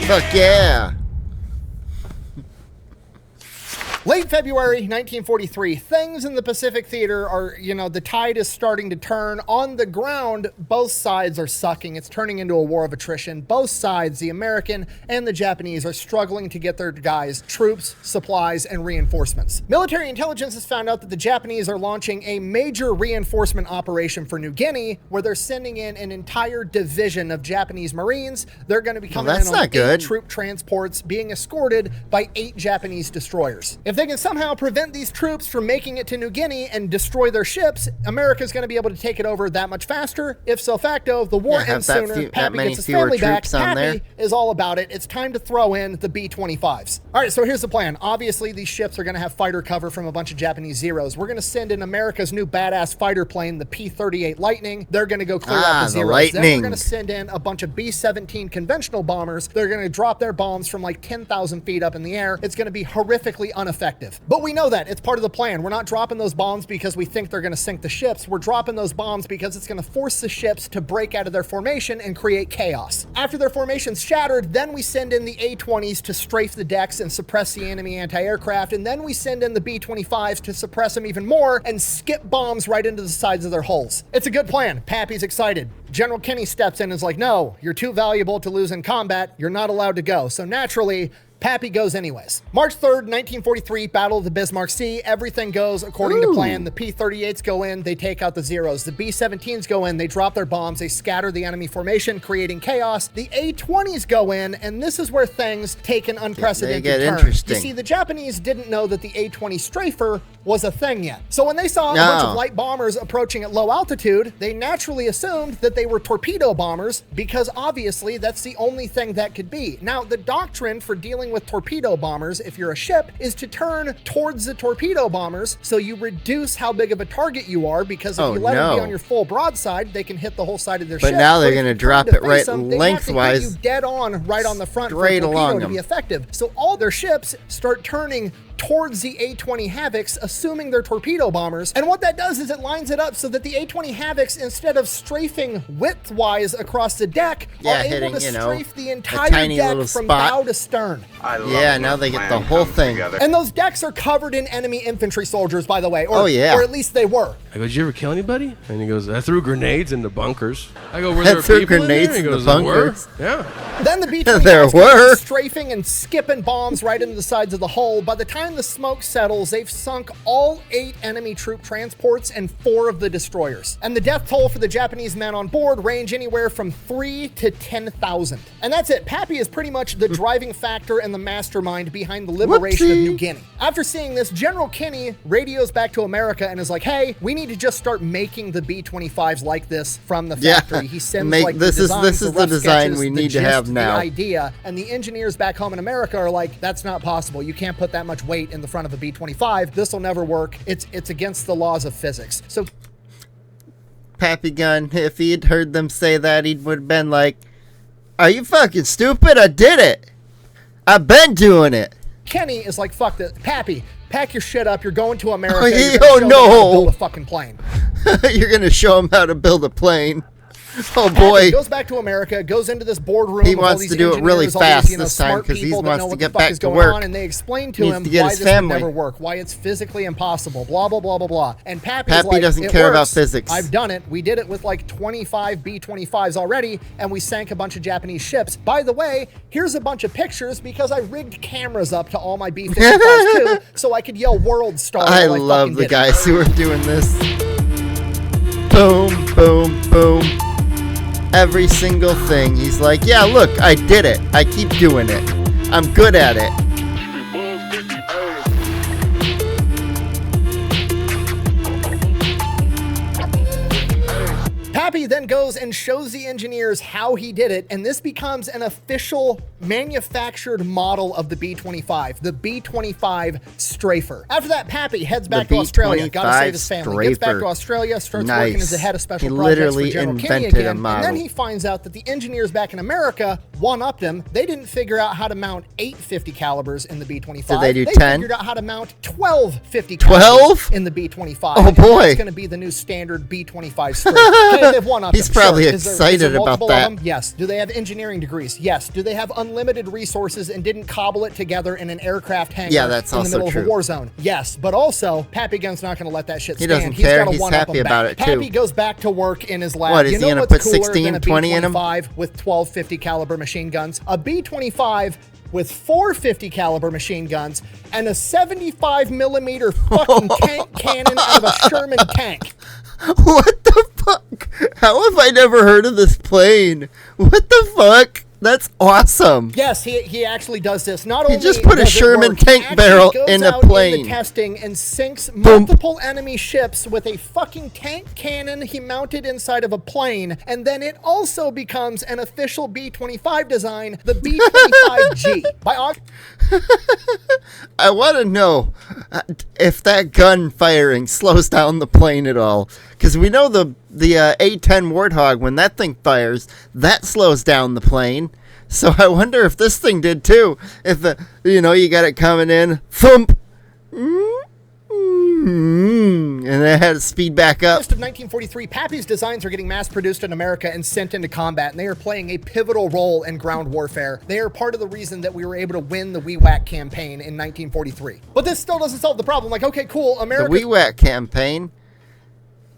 Fuck yeah. Late February 1943, things in the Pacific Theater are, the tide is starting to turn. On the ground, both sides are sucking. It's turning into a war of attrition. Both sides, the American and the Japanese, are struggling to get their guys troops, supplies, and reinforcements. Military intelligence has found out that the Japanese are launching a major reinforcement operation for New Guinea, where they're sending in an entire division of Japanese Marines. They're going to be coming in on 8 troop transports, being escorted by 8 Japanese destroyers. If they can somehow prevent these troops from making it to New Guinea and destroy their ships, America's going to be able to take it over that much faster. If so facto, the war ends sooner. Pappy gets his family back. Pappy is all about it. It's time to throw in the B-25s. All right, so here's the plan. Obviously, these ships are going to have fighter cover from a bunch of Japanese Zeros. We're going to send in America's new badass fighter plane, the P-38 Lightning. They're going to go clear out the Zeros. Then we're going to send in a bunch of B-17 conventional bombers. They're going to drop their bombs from like 10,000 feet up in the air. It's going to be horrifically ineffective. But we know that. It's part of the plan. We're not dropping those bombs because we think they're going to sink the ships. We're dropping those bombs because it's going to force the ships to break out of their formation and create chaos. After their formation's shattered, then we send in the A-20s to strafe the decks and suppress the enemy anti-aircraft, and then we send in the B-25s to suppress them even more and skip bombs right into the sides of their hulls. It's a good plan. Pappy's excited. General Kenny steps in and is like, no, you're too valuable to lose in combat. You're not allowed to go. So naturally, Pappy goes anyways. March 3rd, 1943, Battle of the Bismarck Sea. Everything goes according to plan. The P-38s go in, they take out the Zeros. The B-17s go in, they drop their bombs, they scatter the enemy formation, creating chaos. The A-20s go in, and this is where things take an unprecedented turn. Interesting. You see, the Japanese didn't know that the A-20 Strafer was a thing yet. So when they saw a bunch of light bombers approaching at low altitude, they naturally assumed that they were torpedo bombers, because obviously that's the only thing that could be. Now, the doctrine for dealing with torpedo bombers, if you're a ship, is to turn towards the torpedo bombers so you reduce how big of a target you are, because if you let them be on your full broadside, they can hit the whole side of their ship. But now they're going to drop it right lengthwise. They have to hit you dead on right on the front for a torpedo to be effective. So all their ships start turning towards the A-20 Havocs, assuming they're torpedo bombers. And what that does is it lines it up so that the A-20 Havocs, instead of strafing width-wise across the deck, are able to strafe the entire deck from bow to stern. Now they get the whole thing. And those decks are covered in enemy infantry soldiers, by the way. Or, or at least they were. I go, did you ever kill anybody? And he goes, I threw grenades into bunkers. I go, were there threw people grenades in there? in the bunkers? Yeah. Then the B-20 there were strafing and skipping bombs right into the sides of the hull. By the time time the smoke settles, they've sunk all 8 enemy troop transports and 4 of the destroyers. And the death toll for the Japanese men on board range anywhere from 3 to 10,000. And that's it. Pappy is pretty much the driving factor and the mastermind behind the liberation of New Guinea. After seeing this, General Kinney radios back to America and is like, hey, we need to just start making the B-25s like this from the factory. He sends this is the design we need to have now. The idea, and the engineers back home in America are like, that's not possible. You can't put that much weight in the front of a B-25. This will never work. It's against the laws of physics. So Pappy Gunn, if he'd heard them say that, he would have been like, are you fucking stupid? I did it. I've been doing it. Kenny is like, fuck this. Pappy, pack your shit up. You're going to America. Oh, no. Build a fucking plane. You're going to show him how to build a plane. Oh Pappy boy. goes back to America, goes into this boardroom. He wants to do it really fast this time because he wants to get back to work. And they explain to him why this would never work, why it's physically impossible, blah, blah, blah, blah, blah. And Pappy like, doesn't care about physics. I've done it. We did it with like 25 B-25s already, and we sank a bunch of Japanese ships. By the way, here's a bunch of pictures because I rigged cameras up to all my B-55s too, so I could yell World Star. I love the guys who are doing this. Boom, boom, boom. Every single thing. He's like, yeah, look, I did it. I keep doing it. I'm good at it. Pappy then goes and shows the engineers how he did it, and this becomes an official manufactured model of the B-25, the B-25 Strafer. After that, Pappy heads back to Australia. Gotta save his family. Gets back to Australia, starts working as the head of special projects for General Kinney again, and then he finds out that the engineers back in America one-upped him. They didn't figure out how to mount 8 50 calibers in the B-25. Did they do 10? They figured out how to mount 12 50 calibers in the B-25. Oh boy. That's going to be the new standard B-25 Strafer. They've one-upped He's probably excited about that. Yes. Do they have engineering degrees? Yes. Do they have unlimited resources and didn't cobble it together in an aircraft hangar that's in the also middle true. of a war zone? Yes. But also, Pappy Gunn's not going to let that shit stand. He doesn't care. He's happy about it too. Pappy goes back to work in his lab. What, is he going to put 16, 20 in him? With 12 50 caliber machine guns. A B-25 with 4 50 caliber machine guns and a 75 millimeter fucking tank cannon out of a Sherman tank. What the fuck? How have I never heard of this plane? What the fuck? That's awesome. Yes, he actually does this. Not only he just put a Sherman tank barrel in a plane. Into testing and sinks multiple enemy ships with a fucking tank cannon he mounted inside of a plane, and then it also becomes an official B-25 design, the B-25G. I want to know if that gun firing slows down the plane at all, because we know the A-10 Warthog, when that thing fires, that slows down the plane. So I wonder if this thing did too. If you got it coming in, thump, and it had to speed back up. Of 1943, Pappy's designs are getting mass-produced in America and sent into combat, and they are playing a pivotal role in ground warfare. They are part of the reason that we were able to win the WW2 campaign in 1943. But this still doesn't solve the problem. Like, okay, cool, America. The WW2 campaign.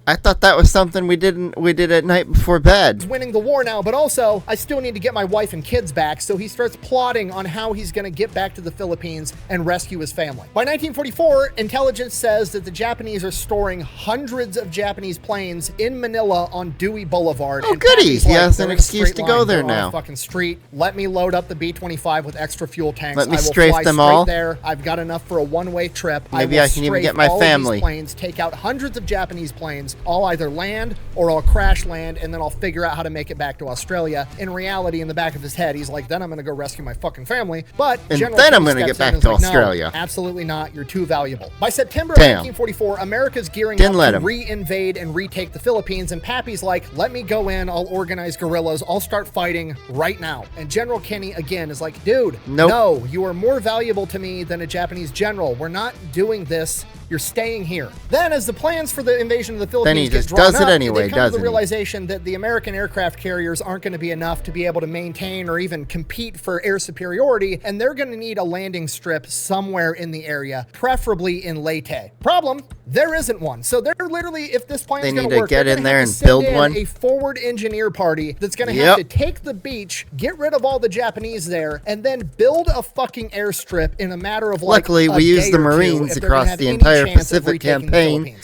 I thought that was something we did at night before bed. He's winning the war now, but also I still need to get my wife and kids back, so he starts plotting on how he's going to get back to the Philippines and rescue his family. By 1944, intelligence says that the Japanese are storing hundreds of Japanese planes in Manila on Dewey Boulevard. Oh, goody! He has an excuse to go there now. Fucking street. Let me load up the B-25 with extra fuel tanks. Let me strafe them all. There. I've got enough for a one-way trip. Maybe I can even get my family. Planes, take out hundreds of Japanese planes. I'll either land or I'll crash land, and then I'll figure out how to make it back to Australia. In reality, in the back of his head, he's like, then I'm going to go rescue my fucking family. But then I'm going to get back to Australia. No, absolutely not. You're too valuable. By September of 1944, America's gearing up to re-invade and retake the Philippines, and Pappy's like, let me go in. I'll organize guerrillas. I'll start fighting right now. And General Kinney, again, is like, dude, no, you are more valuable to me than a Japanese general. We're not doing this You're staying here. Then, as the plans for the invasion of the Philippines Then he get just drawn does it up, anyway, they come to doesn't the he? realization that the American aircraft carriers aren't going to be enough to be able to maintain or even compete for air superiority, and they're going to need a landing strip somewhere in the area, preferably in Leyte. Problem, there isn't one. So they're literally, if this plan's going to work, get they're in gonna there have and to build send in one. a forward engineer party that's going to have to take the beach, get rid of all the Japanese there, and then build a fucking airstrip in a matter of like Luckily, we used the Marines across the entire Pacific campaign,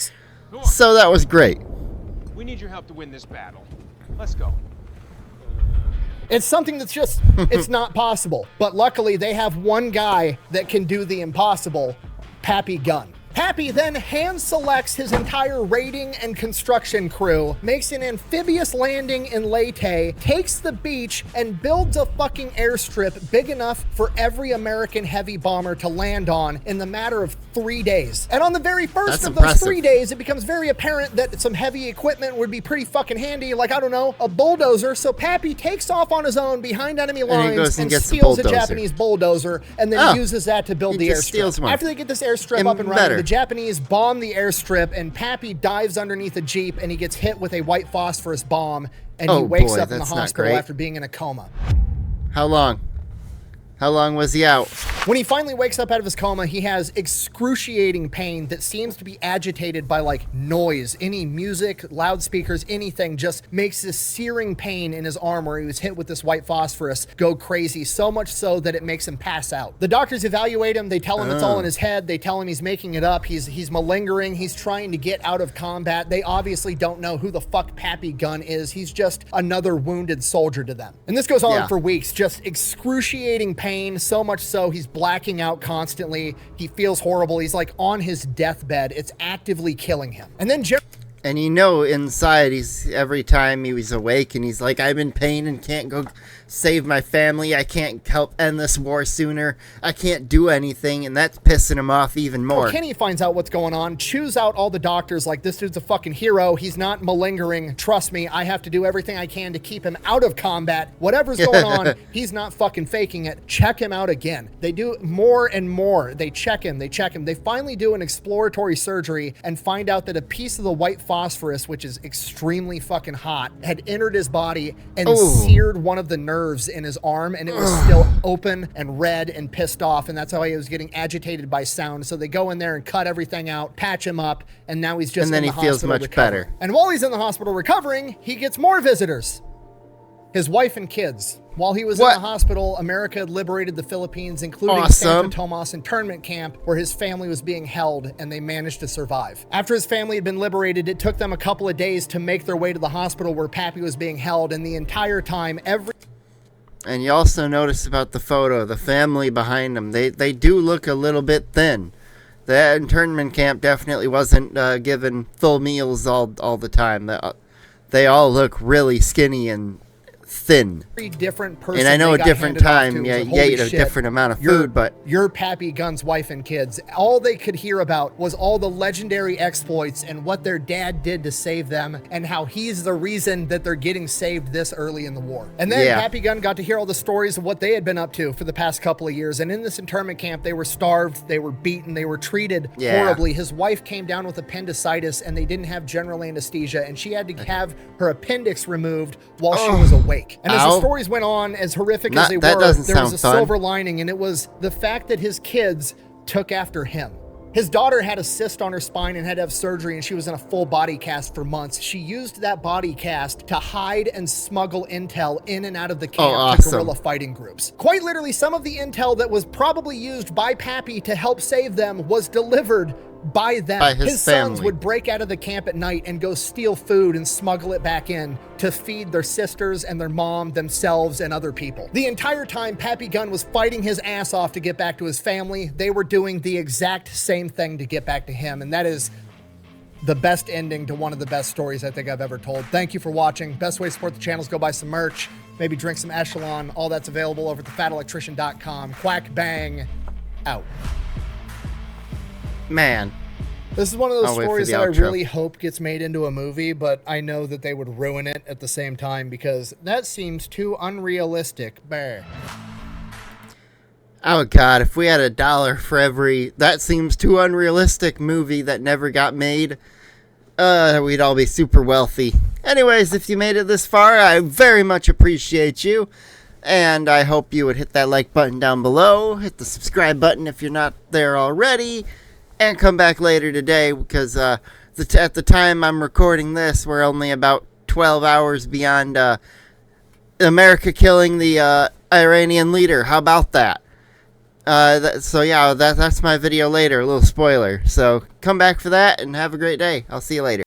so that was great. We need your help to win this battle. Let's go. It's something that's just, it's not possible. But luckily, they have one guy that can do the impossible, Pappy Gunn. Pappy then hand selects his entire raiding and construction crew, makes an amphibious landing in Leyte, takes the beach, and builds a fucking airstrip big enough for every American heavy bomber to land on in the matter of 3 days. And on the very first of those 3 days, it becomes very apparent that some heavy equipment would be pretty fucking handy, like, I don't know, a bulldozer. So Pappy takes off on his own behind enemy lines and steals a Japanese bulldozer and then uses that to build the airstrip. After they get this airstrip up and running, the Japanese bomb the airstrip, and Pappy dives underneath a Jeep and he gets hit with a white phosphorus bomb, and he wakes up in the hospital after being in a coma. How long? How long was he out? When he finally wakes up out of his coma, he has excruciating pain that seems to be agitated by like noise. Any music, loudspeakers, anything just makes this searing pain in his arm where he was hit with this white phosphorus go crazy, so much so that it makes him pass out. The doctors evaluate him. They tell him it's all in his head. They tell him he's making it up. He's malingering. He's trying to get out of combat. They obviously don't know who the fuck Pappy Gunn is. He's just another wounded soldier to them. And this goes on for weeks, just excruciating pain, so much so he's blacking out constantly. He feels horrible. He's like on his deathbed. It's actively killing him. And then and you know inside, he's every time he was awake and he's like, I'm in pain and can't go save my family. I can't help end this war sooner. I can't do anything, and that's pissing him off even more. Kenny finds out what's going on, chews out all the doctors like, this dude's a fucking hero. He's not malingering. Trust me, I have to do everything I can to keep him out of combat. Whatever's going on, he's not fucking faking it. Check him out again. They do more and more. They check him. They check him. They finally do an exploratory surgery and find out that a piece of the white phosphorus, which is extremely fucking hot, had entered his body and seared one of the nerves in his arm, and it was still open and red and pissed off, and that's how he was getting agitated by sound. So they go in there and cut everything out, patch him up, and now he's just in the hospital. And then he feels much better. And while he's in the hospital recovering, he gets more visitors. His wife and kids. While he was in the hospital, America had liberated the Philippines, including Santo Tomas internment camp, where his family was being held, and they managed to survive. After his family had been liberated, it took them a couple of days to make their way to the hospital where Pappy was being held, and the entire time, And you also notice about the photo, the family behind them, they do look a little bit thin. The internment camp definitely wasn't given full meals all the time. They all look really skinny and thin. Different person, and I know a different time, you ate a different amount of food, but you're Pappy Gunn's wife and kids. All they could hear about was all the legendary exploits and what their dad did to save them, and how he's the reason that they're getting saved this early in the war. And then Pappy Gunn got to hear all the stories of what they had been up to for the past couple of years. And in this internment camp, they were starved, they were beaten, they were treated horribly. His wife came down with appendicitis, and they didn't have general anesthesia, and she had to have her appendix removed while she was awake. And as the stories went on, as horrific as they were, there was a silver lining, and it was the fact that his kids took after him. His daughter had a cyst on her spine and had to have surgery, and she was in a full body cast for months. She used that body cast to hide and smuggle intel in and out of the camp to guerrilla fighting groups. Quite literally, some of the intel that was probably used by Pappy to help save them was delivered by them. His sons would break out of the camp at night and go steal food and smuggle it back in to feed their sisters and their mom, themselves, and other people. The entire time, Pappy Gunn was fighting his ass off to get back to his family. They were doing the exact same thing to get back to him, and that is the best ending to one of the best stories I think I've ever told. Thank you for watching. Best way to support the channel is go buy some merch, maybe drink some Echelon. All that's available over at thefatelectrician.com. Quack bang, out. Man, this is one of those stories that I really hope gets made into a movie, but I know that they would ruin it at the same time because that seems too unrealistic. Bah. Oh God, if we had $1 for every that seems too unrealistic movie that never got made, we'd all be super wealthy. Anyways, if you made it this far, I very much appreciate you. And I hope you would hit that like button down below, hit the subscribe button if you're not there already, and come back later today because at the time I'm recording this, we're only about 12 hours beyond America killing the Iranian leader. How about that? So yeah, that's my video later, a little spoiler. So come back for that and have a great day. I'll see you later.